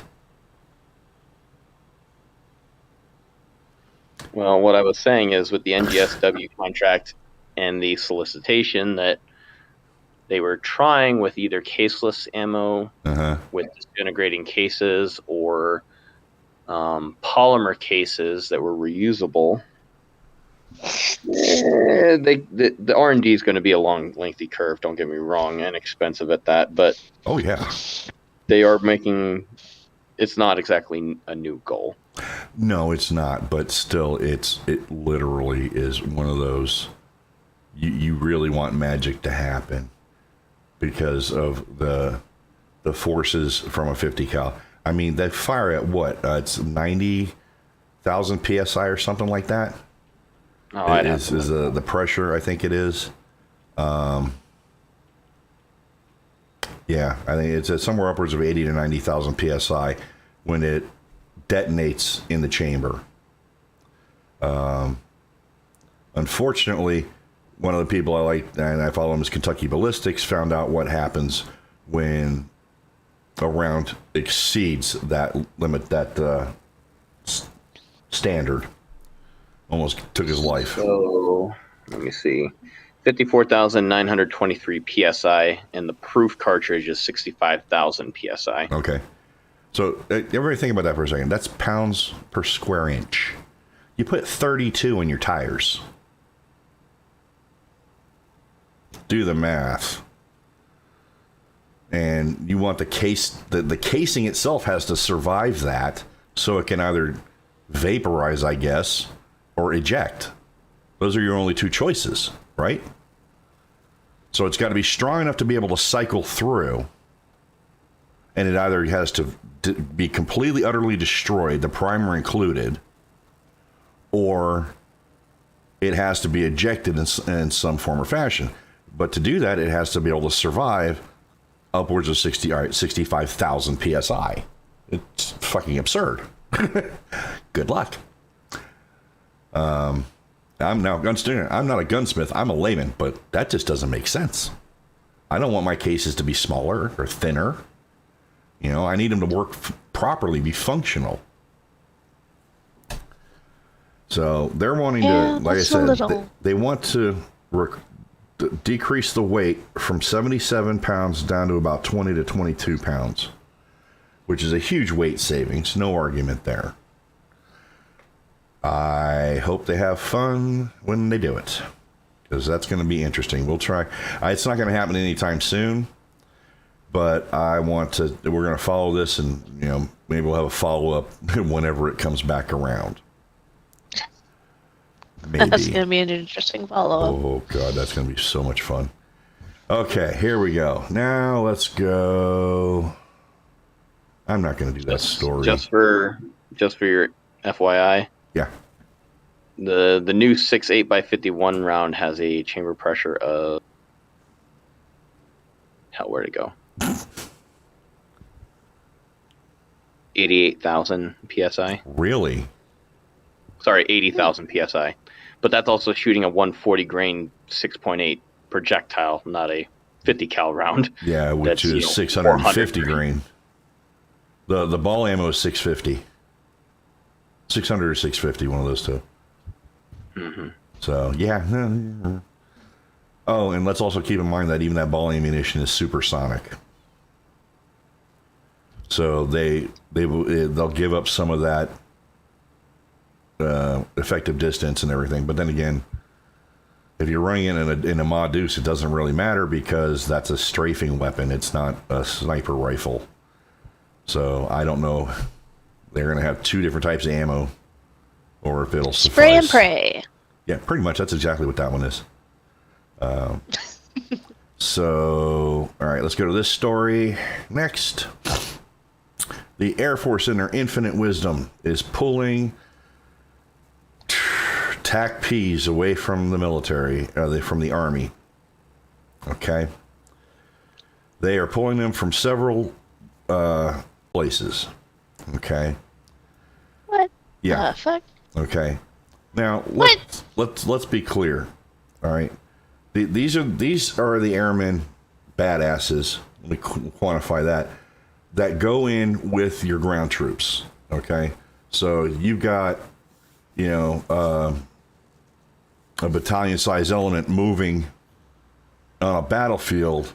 Well, what I was saying is with the NGSW contract and the solicitation that they were trying with either caseless ammo with disintegrating cases or polymer cases that were reusable. The R&D is going to be a long, lengthy curve, don't get me wrong, and expensive at that. But oh yeah, they are making. It's not exactly a new goal. No, it's not. But still, it literally is one of those. You really want magic to happen because of the forces from a 50 cal. I mean, they fire at what? It's 90,000 psi or something like that. Oh, is the pressure? I think it is. Yeah, I think it's somewhere upwards of 80 to 90,000 psi when it detonates in the chamber. Unfortunately, one of the people I like, and I follow him, is Kentucky Ballistics, found out what happens when a round exceeds that limit, that standard. Almost took his life. So, let me see. 54,923 psi, and the proof cartridge is 65,000 psi. Okay. So, everybody think about that for a second. That's pounds per square inch. You put 32 in your tires. Do the math. And you want the case, the casing itself has to survive that, so it can either vaporize, I guess, or eject. Those are your only two choices, right? So it's got to be strong enough to be able to cycle through, and it either has to be completely, utterly destroyed, the primer included, or it has to be ejected in some form or fashion. But to do that, it has to be able to survive upwards of 65,000 psi. It's fucking absurd. Good luck. I'm now gunslinger. I'm not a gunsmith. I'm a layman, but that just doesn't make sense. I don't want my cases to be smaller or thinner. You know, I need them to work properly, be functional. So they're wanting to, like I said, they want to decrease the weight from 77 pounds down to about 20 to 22 pounds, which is a huge weight savings. No argument there. I hope they have fun when they do it, because that's going to be interesting. We'll try. It's not going to happen anytime soon, but we're going to follow this, and maybe we'll have a follow-up whenever it comes back around. Maybe. That's going to be an interesting follow-up. Oh, God, that's going to be so much fun. Okay, here we go. Now let's go. I'm not going to do that story. Just for your FYI, Yeah. the new 6.8 by 51 round has a chamber pressure of where'd it go? 88,000 psi. Really? Sorry, 80,000 psi. But that's also shooting a 140 grain 6.8 projectile, not a 50 cal round. Yeah, which is 650 grain. The ball ammo is 650. 600 or 650, one of those two. Mm-hmm. So, yeah. Oh, and let's also keep in mind that even that ball ammunition is supersonic. So they'll give up some of that effective distance and everything. But then again, if you're running it in a mod deuce, it doesn't really matter because that's a strafing weapon. It's not a sniper rifle. So I don't know. They're going to have two different types of ammo, or if it'll suffice. Spray and pray. Yeah, pretty much. That's exactly what that one is. So, all right, let's go to this story next. The Air Force, in their infinite wisdom, is pulling TAC-Ps away from the military, from the Army. Okay? They are pulling them from several places. Okay? What Yeah. the fuck? Okay. Now, let's be clear. All right? These are the airmen badasses. Let me quantify that go in with your ground troops. Okay, so you've got a battalion-sized element moving on a battlefield.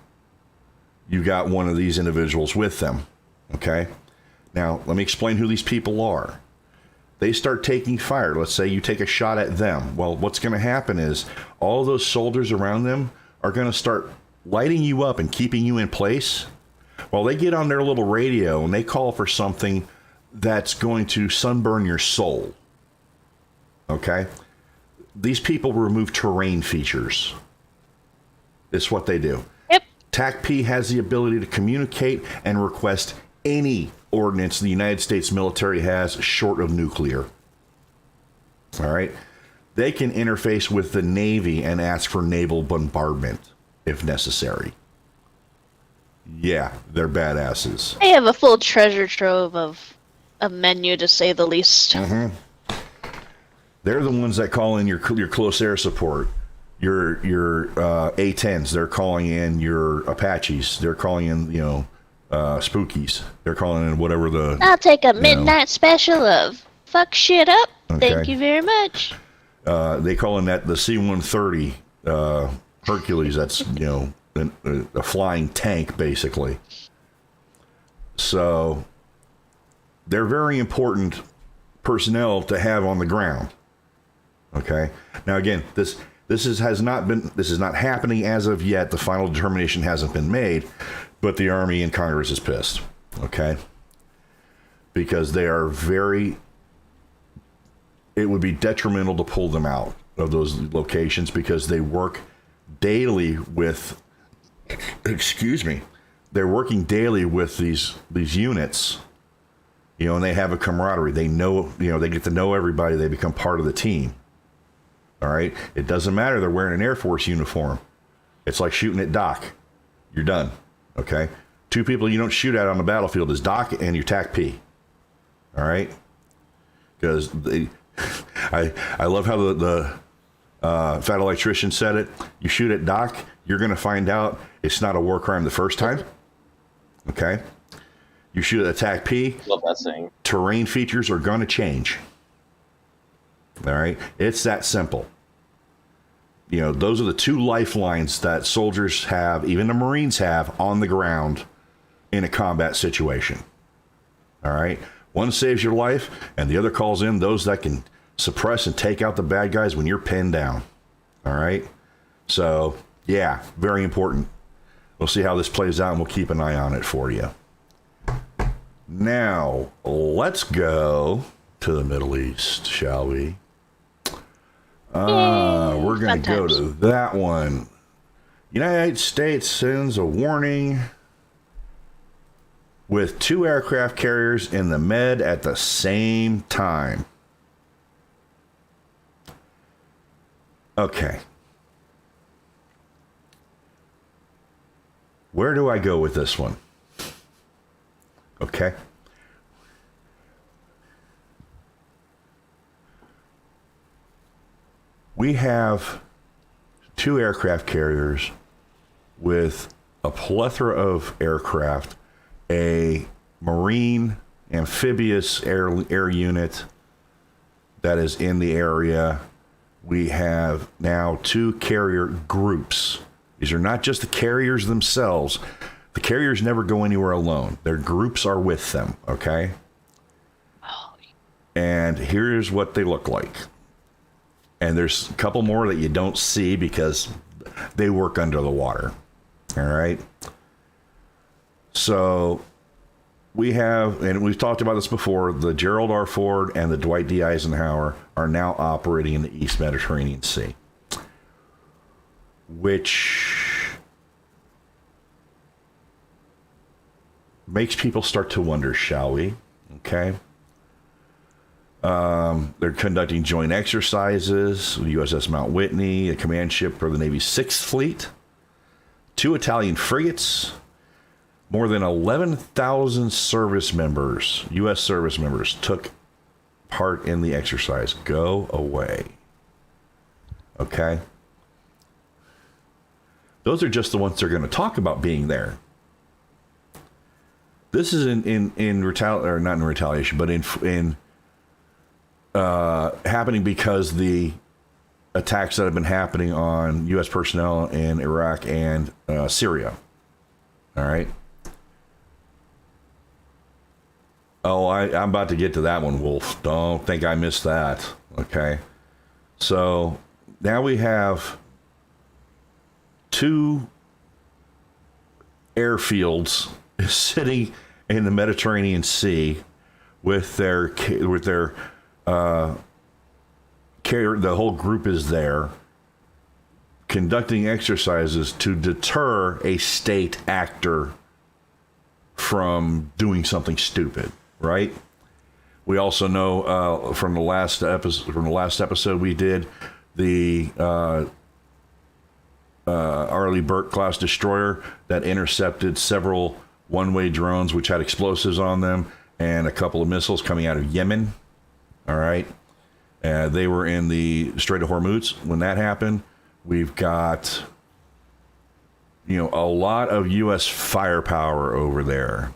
You got one of these individuals with them. Okay, now let me explain who these people are. They start taking fire. Let's say you take a shot at them. Well, what's going to happen is all those soldiers around them are going to start lighting you up and keeping you in place while they get on their little radio and they call for something that's going to sunburn your soul. Okay? These people remove terrain features. It's what they do. Yep. TAC-P has the ability to communicate and request any ordnance the United States military has short of nuclear. All right? They can interface with the Navy and ask for naval bombardment if necessary. Yeah, they're badasses. They have a full treasure trove of a menu, to say the least. Mm-hmm. They're the ones that call in your close air support, your A-10s. They're calling in your Apaches. They're calling in, Spookies. They're calling in whatever the... I'll take a midnight special of fuck shit up. Okay. Thank you very much. They call in that the C-130 Hercules. That's, a flying tank, basically. So they're very important personnel to have on the ground. Okay. Now, again, this is not happening as of yet. The final determination hasn't been made, but the Army and Congress is pissed. Okay. Because they are it would be detrimental to pull them out of those locations because they work daily with, they're working daily with these units, and they have a camaraderie. They know, they get to know everybody. They become part of the team. All right. It doesn't matter. They're wearing an Air Force uniform. It's like shooting at Doc. You're done. Okay. Two people you don't shoot at on the battlefield is Doc and your TAC-P. All right. Because I love how the Fat Electrician said it. You shoot at Doc, you're going to find out it's not a war crime the first time. Okay. You shoot at TAC-P. Love that saying. Terrain features are going to change. All right. It's that simple. Those are the two lifelines that soldiers have, even the Marines have, on the ground in a combat situation. All right. One saves your life, and the other calls in those that can suppress and take out the bad guys when you're pinned down. All right. So, yeah, very important. We'll see how this plays out, and we'll keep an eye on it for you. Now, let's go to the Middle East, shall we? We're going Fun to go times. to that one. United States sends a warning with 2 aircraft carriers in the Med at the same time. Okay. Where do I go with this one? Okay. We have 2 aircraft carriers with a plethora of aircraft, a marine amphibious air unit that is in the area. We have now 2 carrier groups. These are not just the carriers themselves. The carriers never go anywhere alone. Their groups are with them, okay? And here's what they look like. And there's a couple more that you don't see because they work under the water. All right. So we have, and we've talked about this before, the Gerald R. Ford and the Dwight D. Eisenhower are now operating in the East Mediterranean Sea, which makes people start to wonder, shall we? Okay. They're conducting joint exercises with USS Mount Whitney, a command ship for the Navy's 6th Fleet, 2 Italian frigates, more than 11,000 service members, U.S. service members, took part in the exercise. Go away. Okay? Those are just the ones they're going to talk about being there. This is not in retaliation, but in happening because the attacks that have been happening on U.S. personnel in Iraq and Syria. All right. Oh, I'm about to get to that one, Wolf. Don't think I missed that. Okay. So now we have 2 airfields sitting in the Mediterranean Sea with their carrier. The whole group is there conducting exercises to deter a state actor from doing something stupid, right? We also know from the last episode we did, the Arleigh Burke class destroyer that intercepted several one-way drones which had explosives on them and a couple of missiles coming out of Yemen. All right. They were in the Strait of Hormuz when that happened. We've got, a lot of U.S. firepower over there.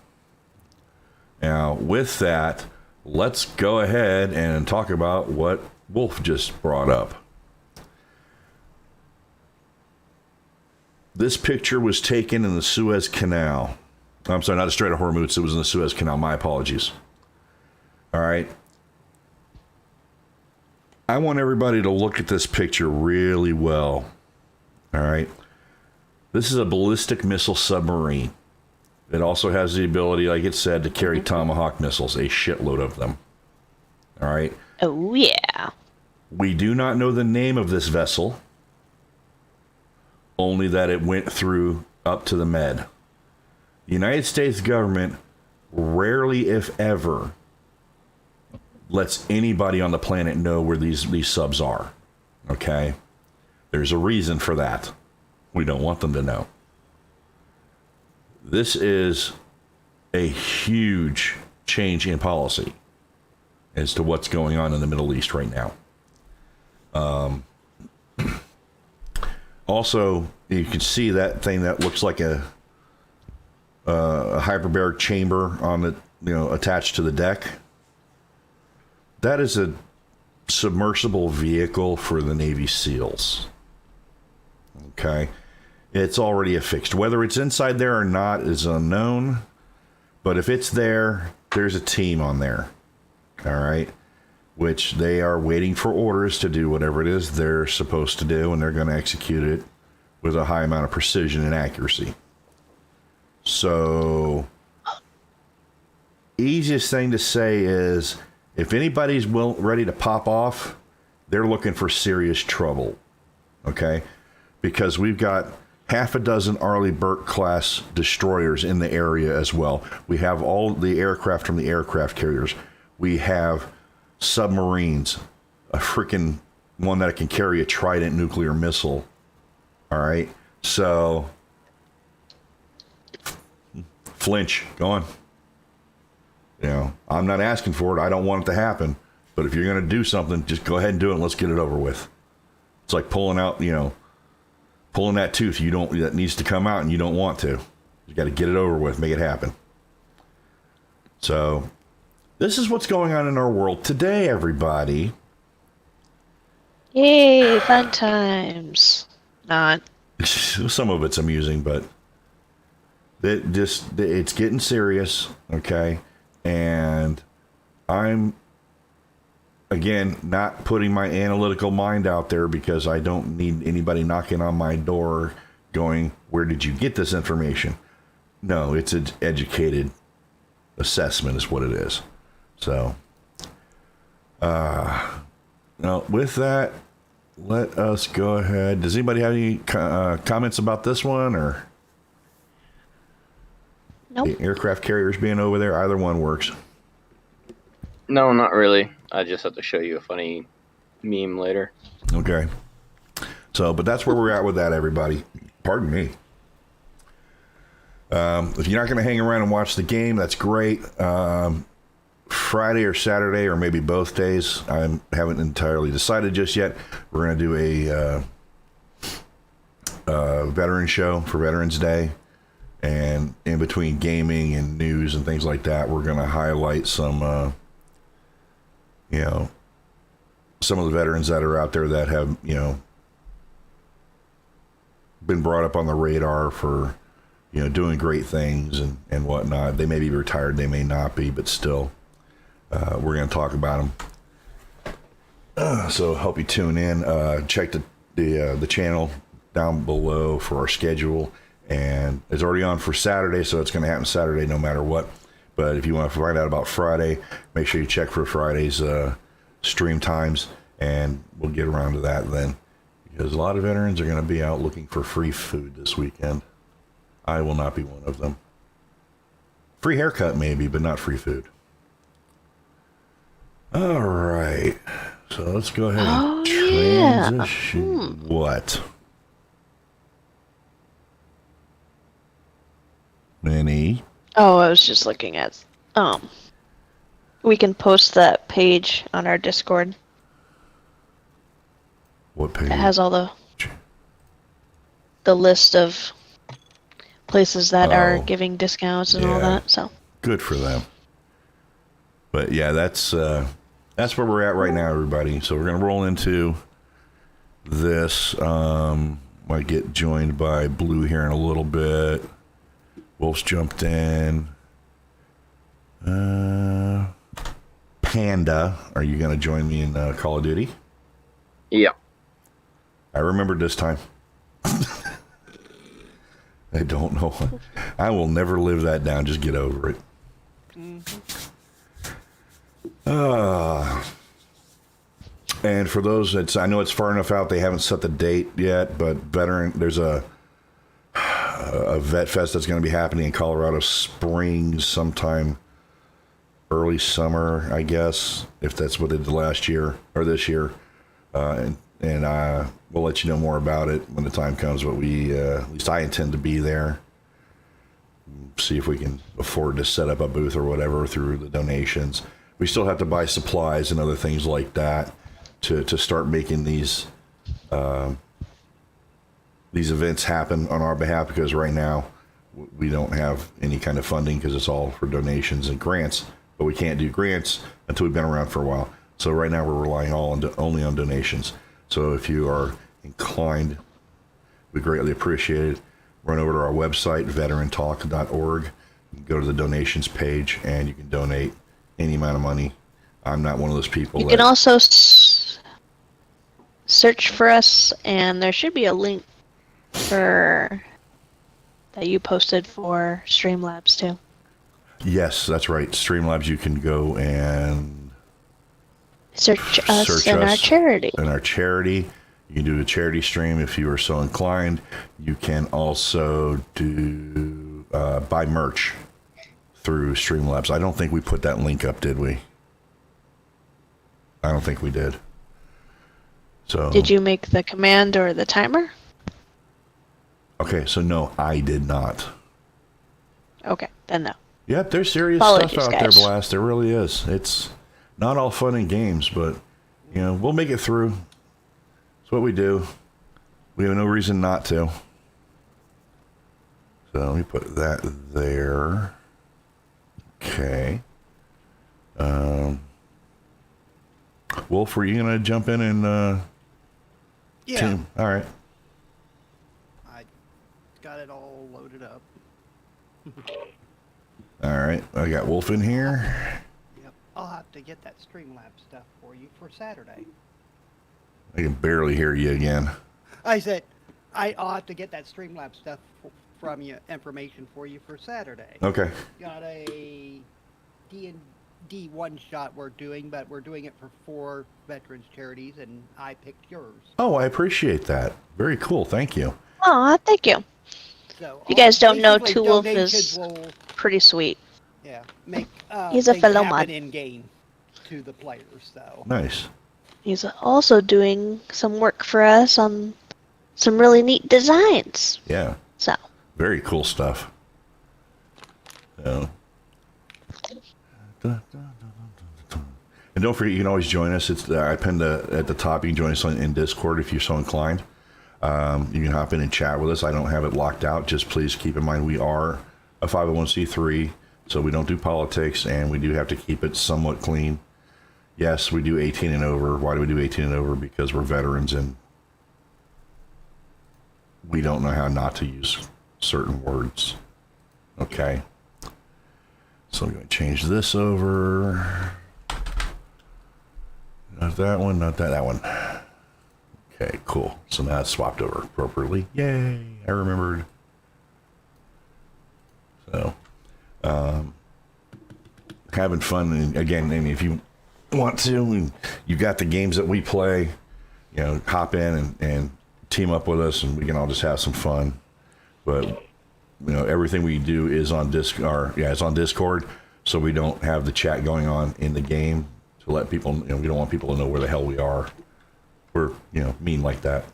Now, with that, let's go ahead and talk about what Wolf just brought up. This picture was taken in the Suez Canal. I'm sorry, not the Strait of Hormuz. It was in the Suez Canal. My apologies. All right. I want everybody to look at this picture really well. All right. This is a ballistic missile submarine. It also has the ability, like it said, to carry Tomahawk missiles, a shitload of them. All right. Oh, yeah. We do not know the name of this vessel, only that it went through up to the Med. The United States government rarely, if ever, lets anybody on the planet know where these subs are. Okay? There's a reason for that. We don't want them to know. This is a huge change in policy as to what's going on in the Middle East right now. Also, you can see that thing that looks like a hyperbaric chamber on the, attached to the deck. That is a submersible vehicle for the Navy SEALs. Okay. It's already affixed. Whether it's inside there or not is unknown. But if it's there, there's a team on there. All right. Which they are waiting for orders to do whatever it is they're supposed to do, and they're going to execute it with a high amount of precision and accuracy. So, easiest thing to say is, if anybody's ready to pop off, they're looking for serious trouble, okay? Because we've got half a dozen Arleigh Burke class destroyers in the area as well. We have all the aircraft from the aircraft carriers. We have submarines, a freaking one that can carry a Trident nuclear missile. All right, so flinch, go on. You know, I'm not asking for it. I don't want it to happen. But if you're going to do something, just go ahead and do it and let's get it over with. It's like pulling out, pulling that tooth that needs to come out and you don't want to. You got to get it over with, make it happen. So this is what's going on in our world today, everybody. Yay, fun times. Not. Some of it's amusing, but it's getting serious, okay? And I'm, again, not putting my analytical mind out there because I don't need anybody knocking on my door going, where did you get this information? No, it's an educated assessment is what it is. So, with that, let us go ahead. Does anybody have any comments about this one or? Nope. The aircraft carriers being over there, either one works. No, not really. I just have to show you a funny meme later. Okay. So, but that's where we're at with that, everybody. Pardon me. If you're not going to hang around and watch the game, that's great. Friday or Saturday, or maybe both days, I haven't entirely decided just yet. We're going to do a veteran show for Veterans Day. And in between gaming and news and things like that, we're going to highlight some, some of the veterans that are out there that have, been brought up on the radar for, doing great things and whatnot. They may be retired, they may not be, but still, we're going to talk about them. So help you tune in. Check the channel down below for our schedule. And it's already on for Saturday, so it's going to happen Saturday no matter what. But if you want to find out about Friday, make sure you check for Friday's stream times, and we'll get around to that then. Because a lot of veterans are going to be out looking for free food this weekend. I will not be one of them. Free haircut maybe, but not free food. All right. So let's go ahead and transition. Yeah. What? Minnie? Oh, I was just looking at. We can post that page on our Discord. What page? It has all the list of places that are giving discounts and all that. So good for them. But yeah, that's where we're at right now, everybody. So we're gonna roll into this. Might get joined by Blue here in a little bit. Wolf's jumped in. Panda, are you going to join me in Call of Duty? Yeah. I remembered this time. I don't know. I will never live that down. Just get over it. And for those I know it's far enough out, they haven't set the date yet, but there's a vet fest that's going to be happening in Colorado Springs sometime early summer, I guess, if that's what they did last year or this year. And we'll let you know more about it when the time comes, but at least I intend to be there. See if we can afford to set up a booth or whatever through the donations. We still have to buy supplies and other things like that to start making these events happen on our behalf, because right now we don't have any kind of funding because it's all for donations and grants, but we can't do grants until we've been around for a while. So right now we're relying only on donations. So if you are inclined, we greatly appreciate it. Run over to our website, veterantalk.org, go to the donations page, and you can donate any amount of money. I'm not one of those people. You can also search for us, and there should be a link that you posted for Streamlabs too. Yes, that's right. Streamlabs, you can go and Search us Search and our us charity. and our charity. You can do a charity stream if you are so inclined. You can also do buy merch through Streamlabs. I don't think we put that link up, did we? I don't think we did. So Did you make the command or the timer? okay, so no, I did not. Okay, then no. Yep, there's serious Apologies, stuff out there, guys. Blast. There really is. It's not all fun and games, but we'll make it through. It's what we do. We have no reason not to. So let me put that there. Okay. Wolf, were you gonna jump in and Yeah, team? All right. I got it all loaded up. All right. I got Wolf in here. Yep, I'll have to get that Streamlabs stuff for you for Saturday. I can barely hear you again. I said I'll have to get that Streamlabs stuff from you, information for you for Saturday. Okay. Got a D&D one shot we're doing, but we're doing it for 4 veterans charities, and I picked yours. Oh, I appreciate that. Very cool. Thank you. Aw, thank you. So If you guys don't know, basically Two Wolf donations is will, pretty sweet. make He's a things fellow happen mod. in game to the players. So Nice. He's also doing some work for us on some really neat designs. Yeah. So, Very cool stuff. So. And don't forget, you can always join us. It's I pinned at the top. You can join us in Discord if you're so inclined. You can hop in and chat with us. I don't have it locked out. Just please keep in mind we are a 501c3, so we don't do politics, and we do have to keep it somewhat clean. Yes, we do 18 and over. Why do we do 18 and over? Because we're veterans and we don't know how not to use certain words. Okay. So I'm going to change this over. Not that one, not that one. Okay, cool. So now it's swapped over appropriately. Yay, I remembered. So, having fun. And again, and if you want to, and you've got the games that we play, hop in and team up with us, and we can all just have some fun. But everything we do is on it's on Discord, so we don't have the chat going on in the game to let people. We don't want people to know where the hell we are. We're mean like that.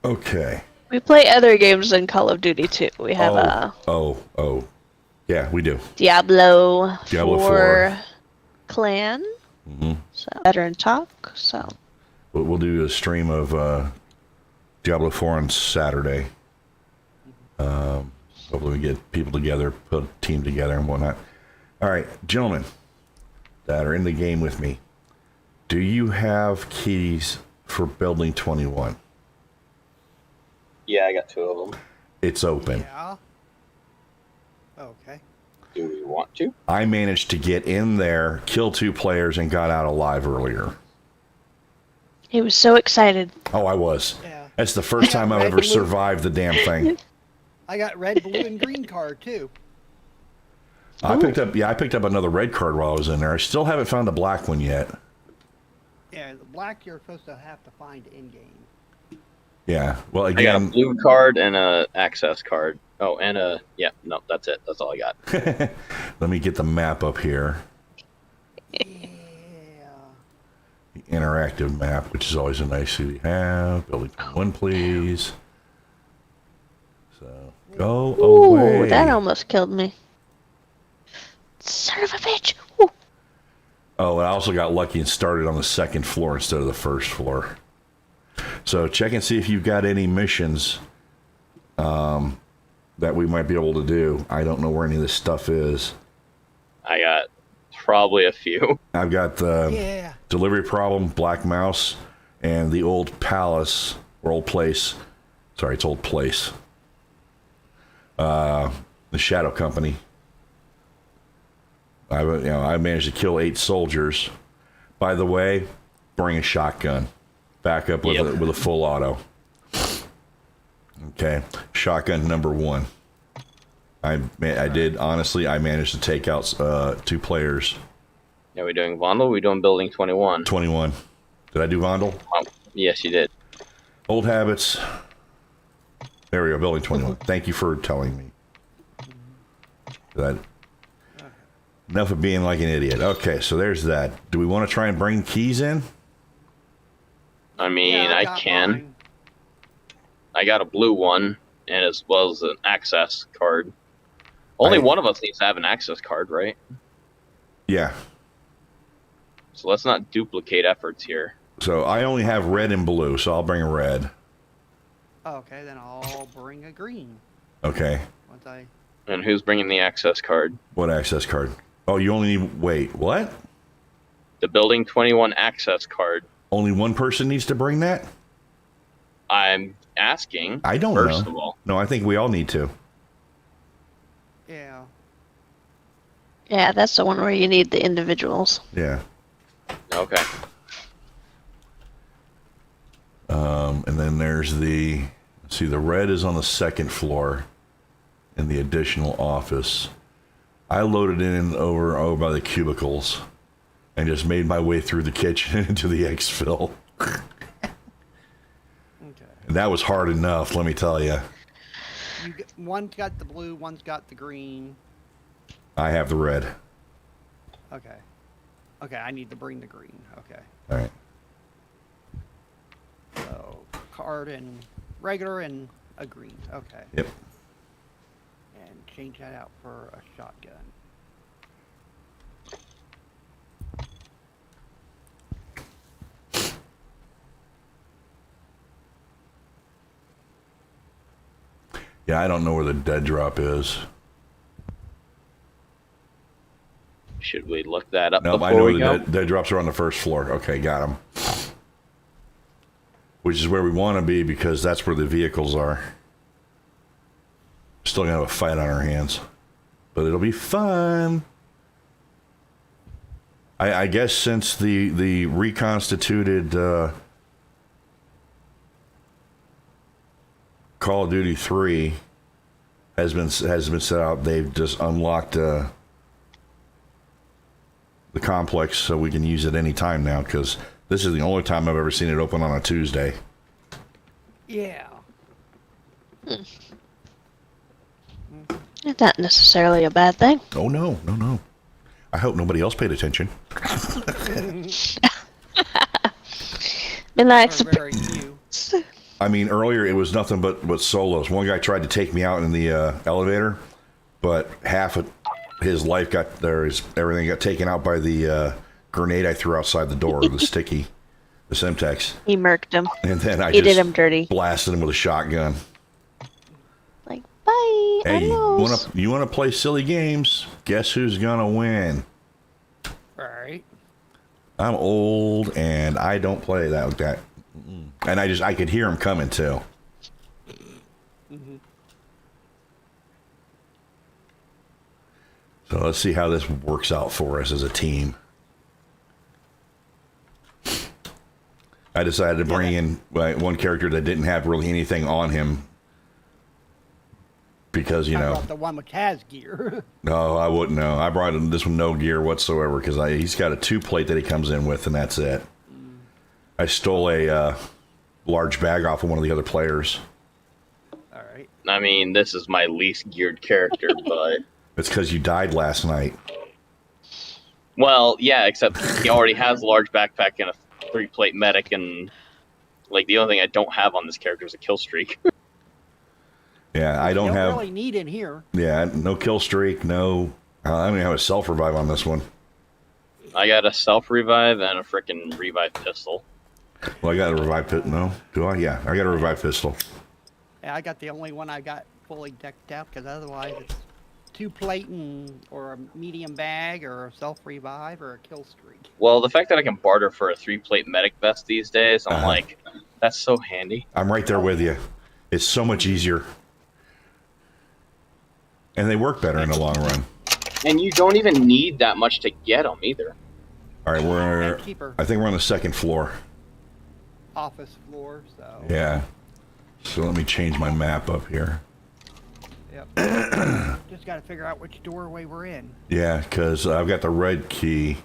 Okay. we play other games than Call of Duty too. We have Yeah, we do. Diablo 4. 4 Clan. Mm-hmm. So, Veteran Talk. So, We'll do a stream of Diablo 4 on Saturday. Hopefully we get people together, put a team together and whatnot. All right, gentlemen that are in the game with me, do you have keys for Building 21? Yeah, I got 2 of them. It's open. yeah. Okay. Do we want to? I managed to get in there, kill 2 players, and got out alive earlier. he was so excited. Oh, I was. Yeah. That's the first time I've ever survived the damn thing. I got red, blue, and green card too. I picked up another red card while I was in there. I still haven't found a black one yet. Yeah, the black you're supposed to have to find in game. Yeah. Well, I got a again, blue card and a access card. Oh, and no, that's it. That's all I got. let me get the map up here. Yeah. The interactive map, which is always a nice thing to have. Building 21, please. So, go away. Ooh, that almost killed me. Son of a bitch. Ooh. Oh, and I also got lucky and started on the 2nd floor instead of the 1st floor. So check and see if you've got any missions that we might be able to do. I don't know where any of this stuff is. I got probably a few. I've got the Yeah. delivery problem, Black Mouse, and the old palace, or old place. Sorry, it's old place. The Shadow Company. I managed to kill 8 soldiers. By the way, bring a shotgun. Back up with a full auto. Okay, shotgun number 1. I managed to take out 2 players Are we doing Vondel? Or are we doing Building 21? 21. Did I do Vondel? Yes, you did. Old habits. There we go, Building 21. Thank you for telling me. That. Enough of being like an idiot. Okay, so there's that. Do we want to try and bring keys in? I mean, Yeah, I got can. mine. I got a blue one, and as well as an access card. Only one of us needs to have an access card, right? Yeah. So let's not duplicate efforts here. So I only have red and blue, so I'll bring a red. Okay, then I'll bring a green. Okay. Once I. And who's bringing the access card? What access card? Oh, you only need... Wait, what? The Building 21 access card. Only one person needs to bring that? I'm asking. I don't know. First of all. No, I think we all need to. Yeah. Yeah, that's the one where you need the individuals. Yeah. Okay. And then there's the... See, the red is on the second floor in the additional office. I loaded in over by the cubicles and just made my way through the kitchen into the exfil. Okay. And that was hard enough, let me tell you. One's got the blue, one's got the green. I have the red. Okay. Okay, I need to bring the green. Okay. All right. So, card and regular and a green. Okay. Yep. And change that out for a shotgun. Yeah, I don't know where the dead drop is. Should we look that up Nope, before I know we the go? dead drops are on the first floor. Okay, got them. Which is where we want to be because that's where the vehicles are. Still gonna have a fight on our hands. But it'll be fun. I guess since the reconstituted Call of Duty 3 has been set out, they've just unlocked the complex so we can use it any time now because this is the only time I've ever seen it open on a Tuesday. Yeah. It's not necessarily a bad thing. Oh no. I hope nobody else paid attention. Relax. Or very few. I mean, earlier it was nothing but solos. One guy tried to take me out in the elevator, but half of his life everything got taken out by the grenade I threw outside the door, the sticky, the Semtex. He murked him. And then I He just did him dirty. blasted him with a shotgun. Like, bye. Hey, adios. you wanna play silly games? Guess who's gonna win? Right. I'm old and I don't play that like that. And I could hear him coming too. Mm-hmm. So let's see how this works out for us as a team. I decided to bring in one character that didn't have really anything on him because, I brought the one which has gear. No, I wouldn't know. I brought him this one no gear whatsoever because he's got a 2-plate that he comes in with and that's it. I stole a large bag off of one of the other players. All right. I mean, this is my least geared character, but... It's because you died last night. Well, yeah, except he already has a large backpack and a 3-plate medic, and, like, the only thing I don't have on this character is a kill streak. Yeah, I don't have... really need in here. Yeah, no kill streak, no... I don't even have a self-revive on this one. I got a self-revive and a frickin' revive pistol. Well, I got a revive pistol. No? Do I? Yeah, I got a revive pistol. Yeah, I got the only one I got fully decked out because otherwise it's 2-plate or a medium bag or a self-revive or a kill streak. Well, the fact that I can barter for a 3-plate medic vest these days, I'm like, that's so handy. I'm right there with you. It's so much easier. And they work better in the long run. And you don't even need that much to get them either. All right, And cheaper. I think we're on the second floor. Office floor, so. Yeah. So let me change my map up here. Yep. Just got to figure out which doorway we're in. Yeah, because I've got the red key,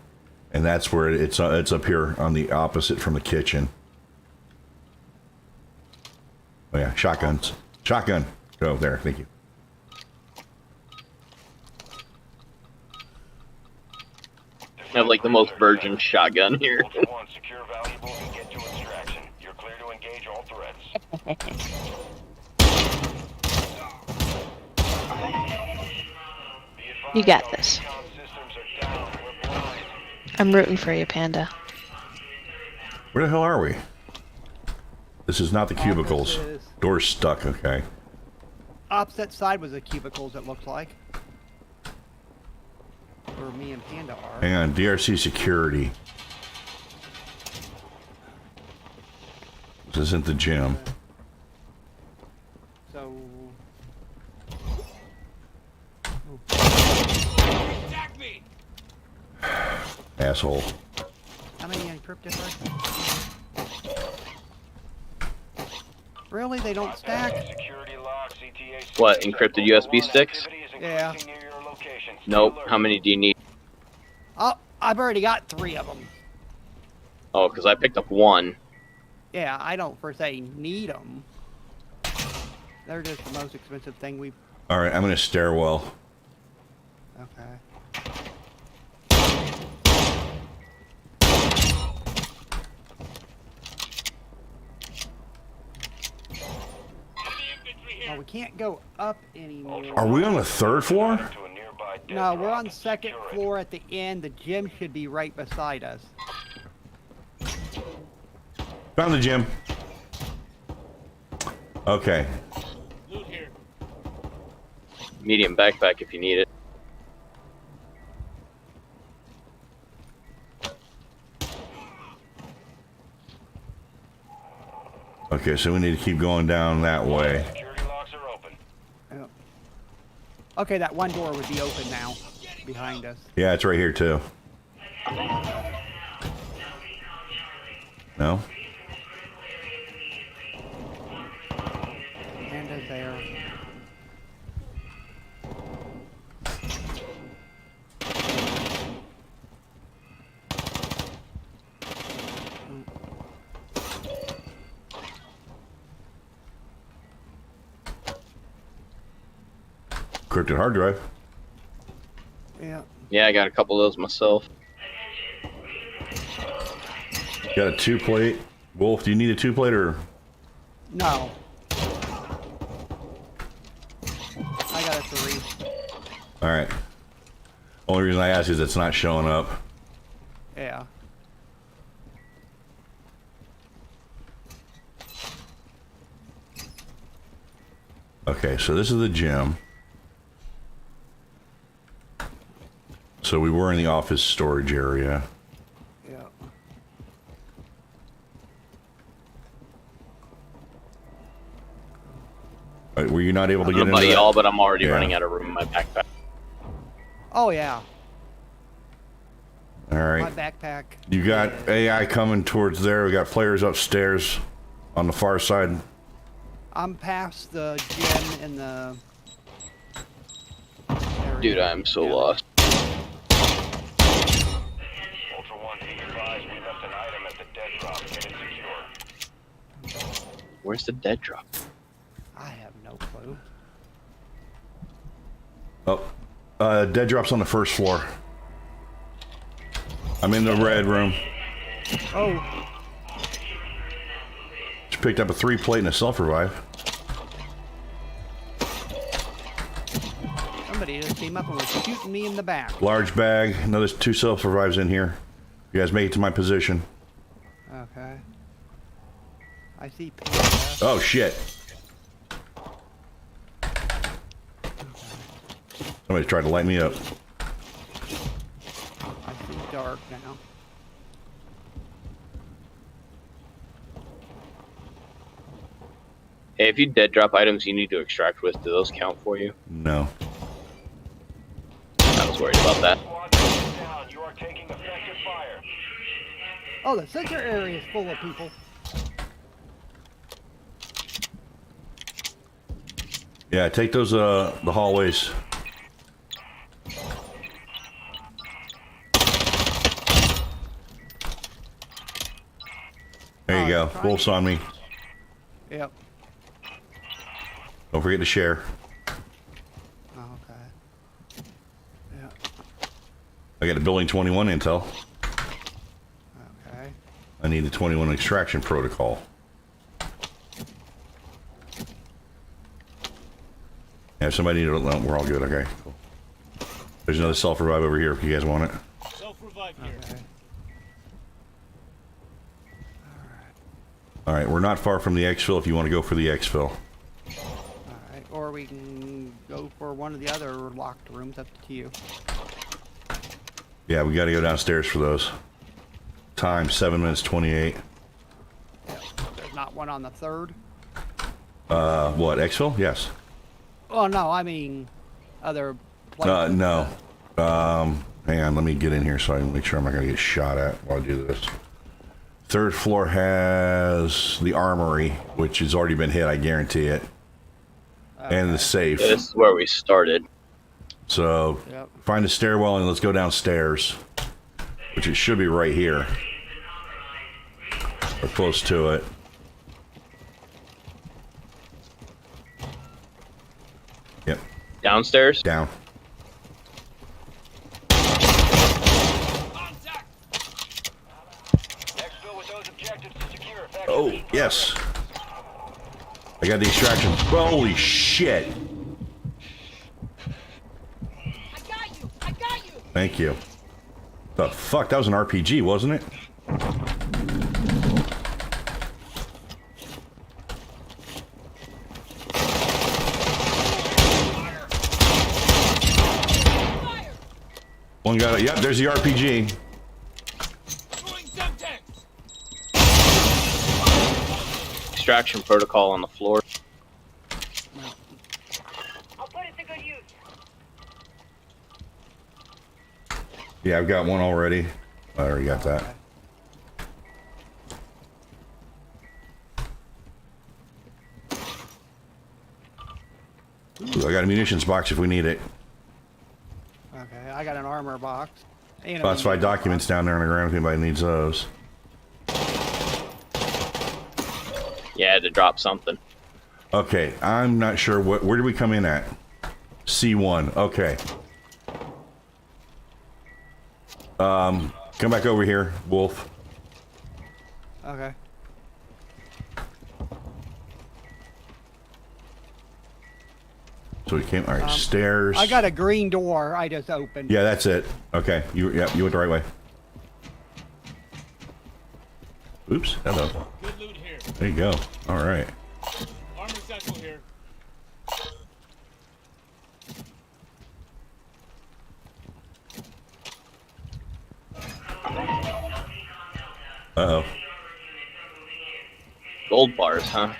And that's where it's up here on the opposite from the kitchen. Oh yeah, shotguns. Shotgun. Go there. Thank you. I have like the most virgin shotgun here. Ultra One, secure valuables and get to extraction. You're clear to engage all threats. You got this. Recon systems are down. We're blind. I'm rooting for you, Panda. Where the hell are we? This is not the cubicles. Offices. Door's stuck. Okay. Opposite side was the cubicles, it looked like. Where me and Panda are. Hang on. DRC security. This isn't the gym. So. Asshole. How many encrypted are? Really? They don't stack? Security lock, CTA What, encrypted USB sticks? activity is Yeah. increasing near your location. Stay Nope. alert. How many do you need? Oh, I've already got 3 of them. Oh, because I picked up one. Yeah, I don't per se need them. They're just the most expensive thing we've. All right. I'm in a stairwell. Okay. Oh, we can't go up anymore. Are we on the 3rd floor? To a nearby dead No, we're drop. on 2nd Secure it. floor at the end. The gym should be right beside us. Found the gym. Okay. Medium backpack if you need it. Okay, so we need to keep going down that way. Security locks are open. Yep. Okay, that one door would be open now, behind us. Yeah, it's right here too. No? Panda's there. Encrypted hard drive. Yeah. Yeah, I got a couple of those myself. Got a 2-plate. Wolf, do you need a 2-plate or? No. I got a 3. All right. Only reason I ask is it's not showing up. Yeah. Okay, so this is the gym. So we were in the office storage area. Yeah. Were you not able I to don't get know into about that? y'all, but I'm already Yeah. running out of room in my backpack. Oh yeah. All My right. backpack. You got AI coming towards there. We got players upstairs on the far side. I'm past the gym and the. area. Dude, I'm so Yeah. lost. Ultra One, be advised we left an item at the dead drop. Get it secure. Where's the dead drop? I have no clue. Oh, dead drop's on the 1st floor. I'm in the red room. Oh, Just picked up a 3-plate and a self-revive. somebody just came up and was shooting me in the back. Large bag. Another 2 self-revives in here. You guys make it to my position. Okay. I see Panda. Oh, shit. Somebody tried to light me up. I see Dark now. Hey, if you dead drop items you need to extract with, do those count for you? No. I was worried about that. Squad down. You are taking effective fire. Oh, the center area is full of people. Yeah, take those, the hallways. go. Wolf's on me. Yep. Don't forget to share. Okay. Yeah. I got a building 21 intel. Okay. I need the 21 extraction protocol. Yeah, if somebody needs it, no, we're all good. Okay, cool. There's another self-revive over here if you guys want it. Self-revive here. Okay. All right, we're not far from the exfil if you want to go for the exfil. Alright, or we can go for one of the other locked rooms, up to you. Yeah, we got to go downstairs for those. Time 7 minutes 28. Yeah. There's not one on the third? What, exfil? Yes. Oh, no, I mean, other places. No. Hang on, let me get in here so I can make sure I'm not going to get shot at while I do this. Third floor has the armory, which has already been hit, I guarantee it. And the safe. Yeah, this is where we started. So, Yep. find a stairwell and let's go downstairs. Which it should be right here. Or close to it. Yep, Downstairs? down. Exfil with those objectives to secure. Faction Oh, is yes. I got the extraction. Holy shit. I got you! I got you! Thank you. The fuck? That was an RPG, wasn't it? One got it. Yep, there's the RPG. Throwing Semtex! Extraction protocol on the floor. I'll put it to good use. Yeah, I've got one already. I already got that. Ooh, I got a munitions box if we need it. Okay, I got an armor box. And a Classified medium documents down there on the ground if anybody needs those. Yeah, I had to drop something. Okay, I'm not sure where did we come in at? C1. Okay. Come back over here, Wolf. box. Okay. So we came. All right, stairs. I got a green door I just opened. Yeah, that's it. Okay, you went the right way. Oops. Hello. Good loot here. There you go. All right. Armor satchel here. Uh-oh. Gold bars, huh?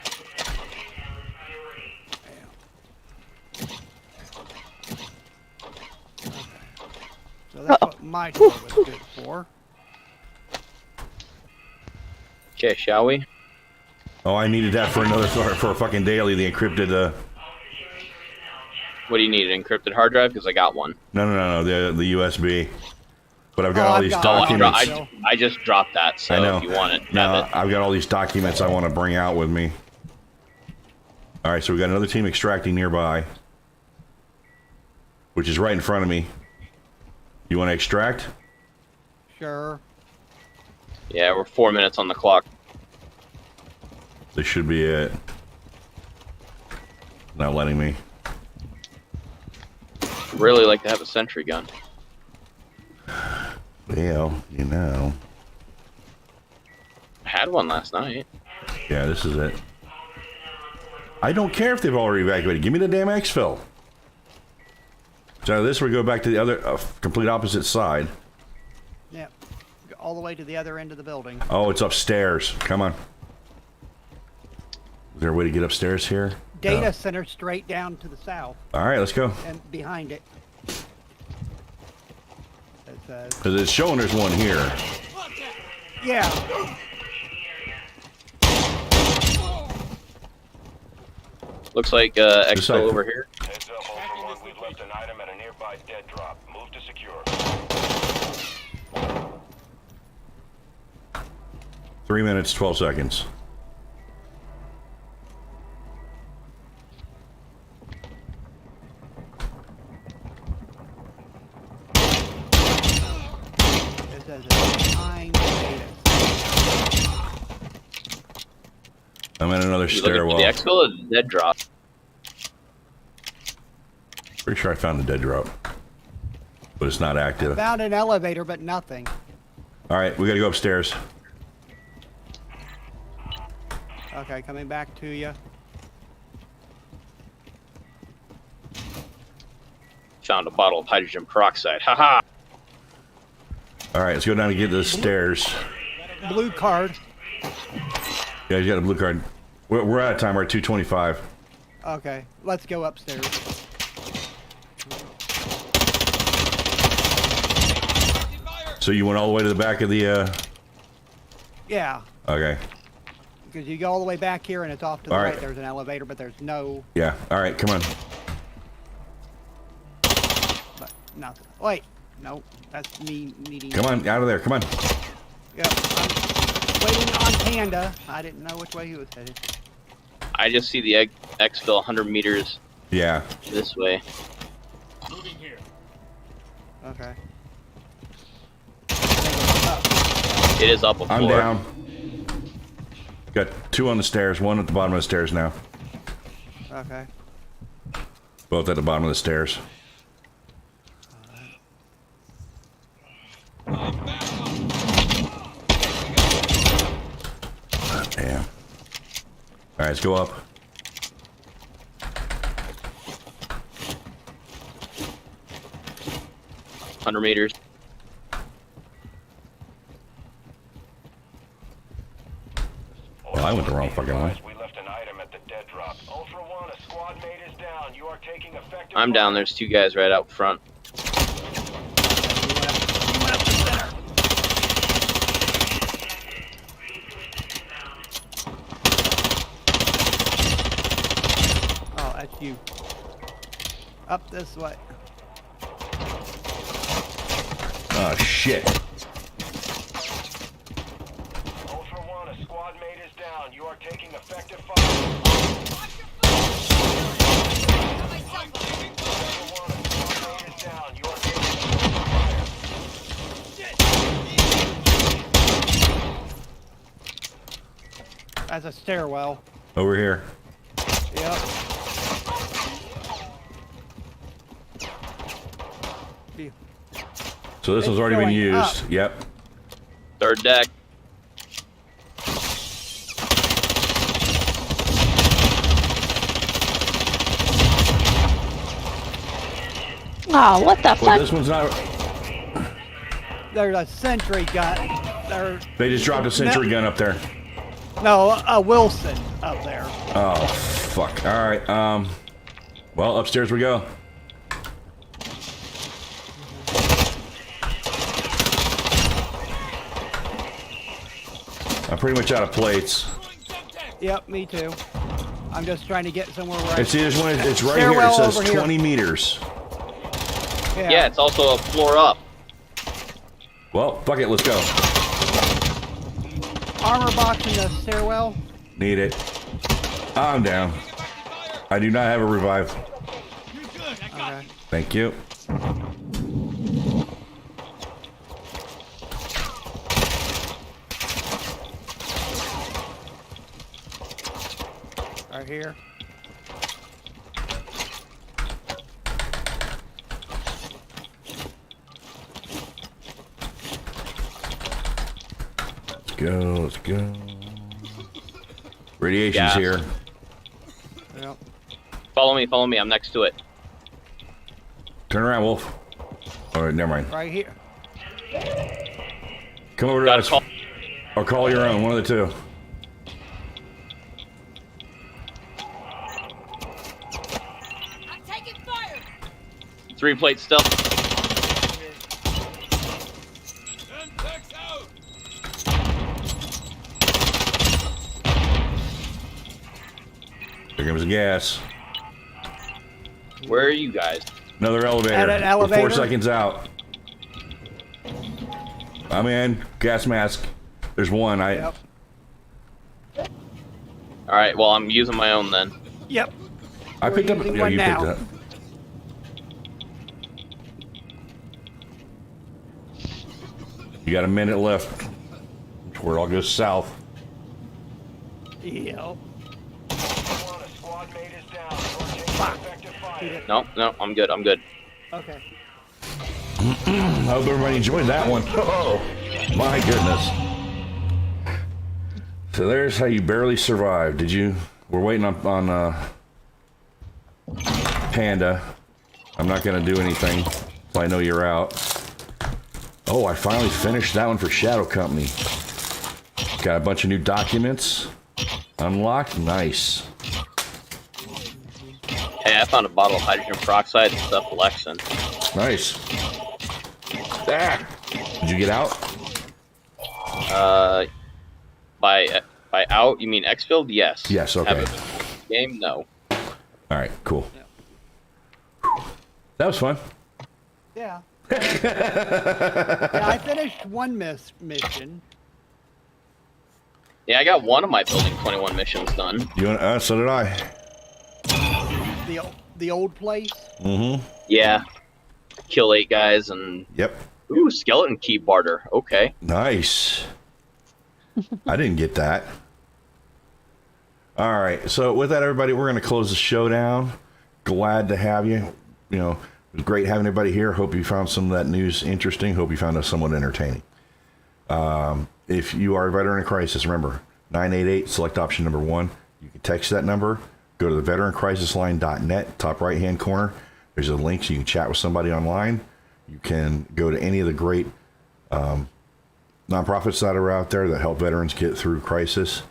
So that's what my door was good for. Okay, shall we? Oh, I needed that for another for a fucking daily. The encrypted. What do you need? An encrypted hard drive? Because I got one. No. The USB. But I've got Oh, all I've these got one. documents. I just dropped that, so I know. if you want it, No, have it. I've got all these documents I want to bring out with me. All right, so we got another team extracting nearby, which is right in front of me. You want to extract? Sure. Yeah, we're 4 minutes on the clock. This should be it. Not letting me. Really like to have a sentry gun. Well, you know. I had one last night. Yeah, this is it. I don't care if they've already evacuated. Give me the damn exfil. So this we go back to the other complete opposite side. Yeah. Go all the way to the other end of the building. Oh, it's upstairs. Come on. Is there a way to get upstairs here? Data No. center straight down to the south All right, let's go. and behind it. It says, Because it's showing there's one here. yeah. Looks like side. exfil over here. Heads up, Ultra One. We've left an item at a nearby dead drop. Move to secure. 3 minutes, 12 seconds. It says it's time status. I'm in another You looking for stairwell. the exfil or the dead drop? Pretty sure I found the dead drop. But it's not active. Found an elevator, but nothing. Alright, we gotta go upstairs. Okay, coming back to you. Found a bottle of hydrogen peroxide. Haha. Alright, let's go down and get to the stairs. Blue card. Yeah, you got a blue card. We're out of time. We're at 2:25. Okay, let's go upstairs. So you went all the way to the back of the, Yeah, Okay. because you go all the way back here and it's off to the All right. right. There's an elevator, but there's no, Yeah. Alright, come on. but nothing. Wait, no, that's me needing. Come on, out of there. Come on. Yep, I'm waiting on Panda. I didn't know which way he was headed. I just see the exfil 100 meters Yeah. this way. Moving here. Okay. It is up a floor. I'm down. Got 2 on the stairs. 1 at the bottom of the stairs now. Okay. Both at the bottom of the stairs. Damn. Alright, let's go up. Hundred meters. Well, I went the wrong fucking way. We left an item at the dead drop. Ultra One, a squad mate is down. You are taking effective. I'm down. There's 2 guys right out front. Oh, that's you. Up this way. Oh, shit. Ultra One, a squad mate is down. You are taking effective fire. Ultra One, a squad mate is down. You are taking effective fire. That's a stairwell. Over here. Yep. Be- So this It's one's already been going used. up. Yep. 3rd deck. Oh, what the Well, fuck? this one's not. There's a sentry gun. There. They just dropped a sentry gun up there. No, a Wilson up there. Oh, fuck. Alright, well, upstairs we go. I'm pretty much out of plates. Yep, me too. I'm just trying to get somewhere where I And see, there's one, it's right here. It Stairwell says over here. 20 meters. Yeah, it's also a floor up. Well, fuck it, let's go. Armor box in the stairwell. Need it. I'm down. I do not have a revive. You're good. I got Okay. Thank you. Right here. Let's go, let's go. Radiation's Gas. here. Yep. Follow me. I'm next to it. Turn around, Wolf. Alright, never mind. Right here. Come over to Got a us. call. Or call your own, one of the two. I'm taking fire. 3 plate still. Semtex out. Here comes the gas. Where are you guys? Another elevator. At an We're elevator? 4 seconds out. I'm in. Gas mask. There's one. Yep. All right. Well, I'm using my own then. Yep. I We're picked up. using Yeah, one you picked now. it up. You got a minute left before it all goes south. Yep. Ultra One, a squad mate is down. You're taking effective fire. No, I'm good. I'm good. Okay. I hope everybody enjoyed that one. Oh, my goodness. So there's how you barely survived. Did you? We're waiting on Panda. I'm not going to do anything so I know you're out. Oh, I finally finished that one for Shadow Company. Got a bunch of new documents. Unlocked. Nice. Hey, I found a bottle of hydrogen peroxide and stuff Lexin. Nice. Ah. Did you get out? By out, you mean exfilled? Yes. Yes, okay. Have it game? No. All right, cool. That was fun. Yeah. Yeah, I finished one mission. Yeah, I got one of my Building 21 missions done. You want, so did I. The old place. Mm-hmm. Yeah. Kill 8 guys and... Yep. Ooh, skeleton key barter. Okay. Nice. I didn't get that. All right. So with that, everybody, we're going to close the show down. Glad to have you. You know, it was great having everybody here. Hope you found some of that news interesting. Hope you found us somewhat entertaining. If you are a veteran in crisis, remember, 988, select option number 1. You can text that number. Go to the veterancrisisline.net, top right-hand corner. There's a link so you can chat with somebody online. You can go to any of the great nonprofits that are out there that help veterans get through crisis.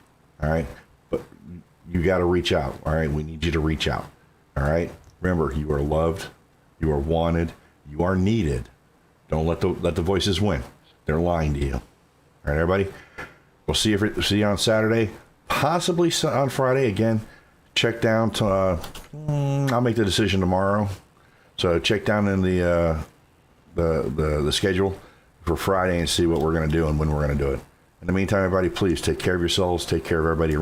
All right. But you got to reach out. All right. We need you to reach out. All right. Remember, you are loved. You are wanted. You are needed. Don't let the voices win. They're lying to you. All right, everybody. We'll see you on Saturday, possibly on Friday again. Check down to. I'll make the decision tomorrow. So check down in the schedule for Friday and see what we're going to do and when we're going to do it. In the meantime, everybody, please take care of yourselves. Take care of everybody around.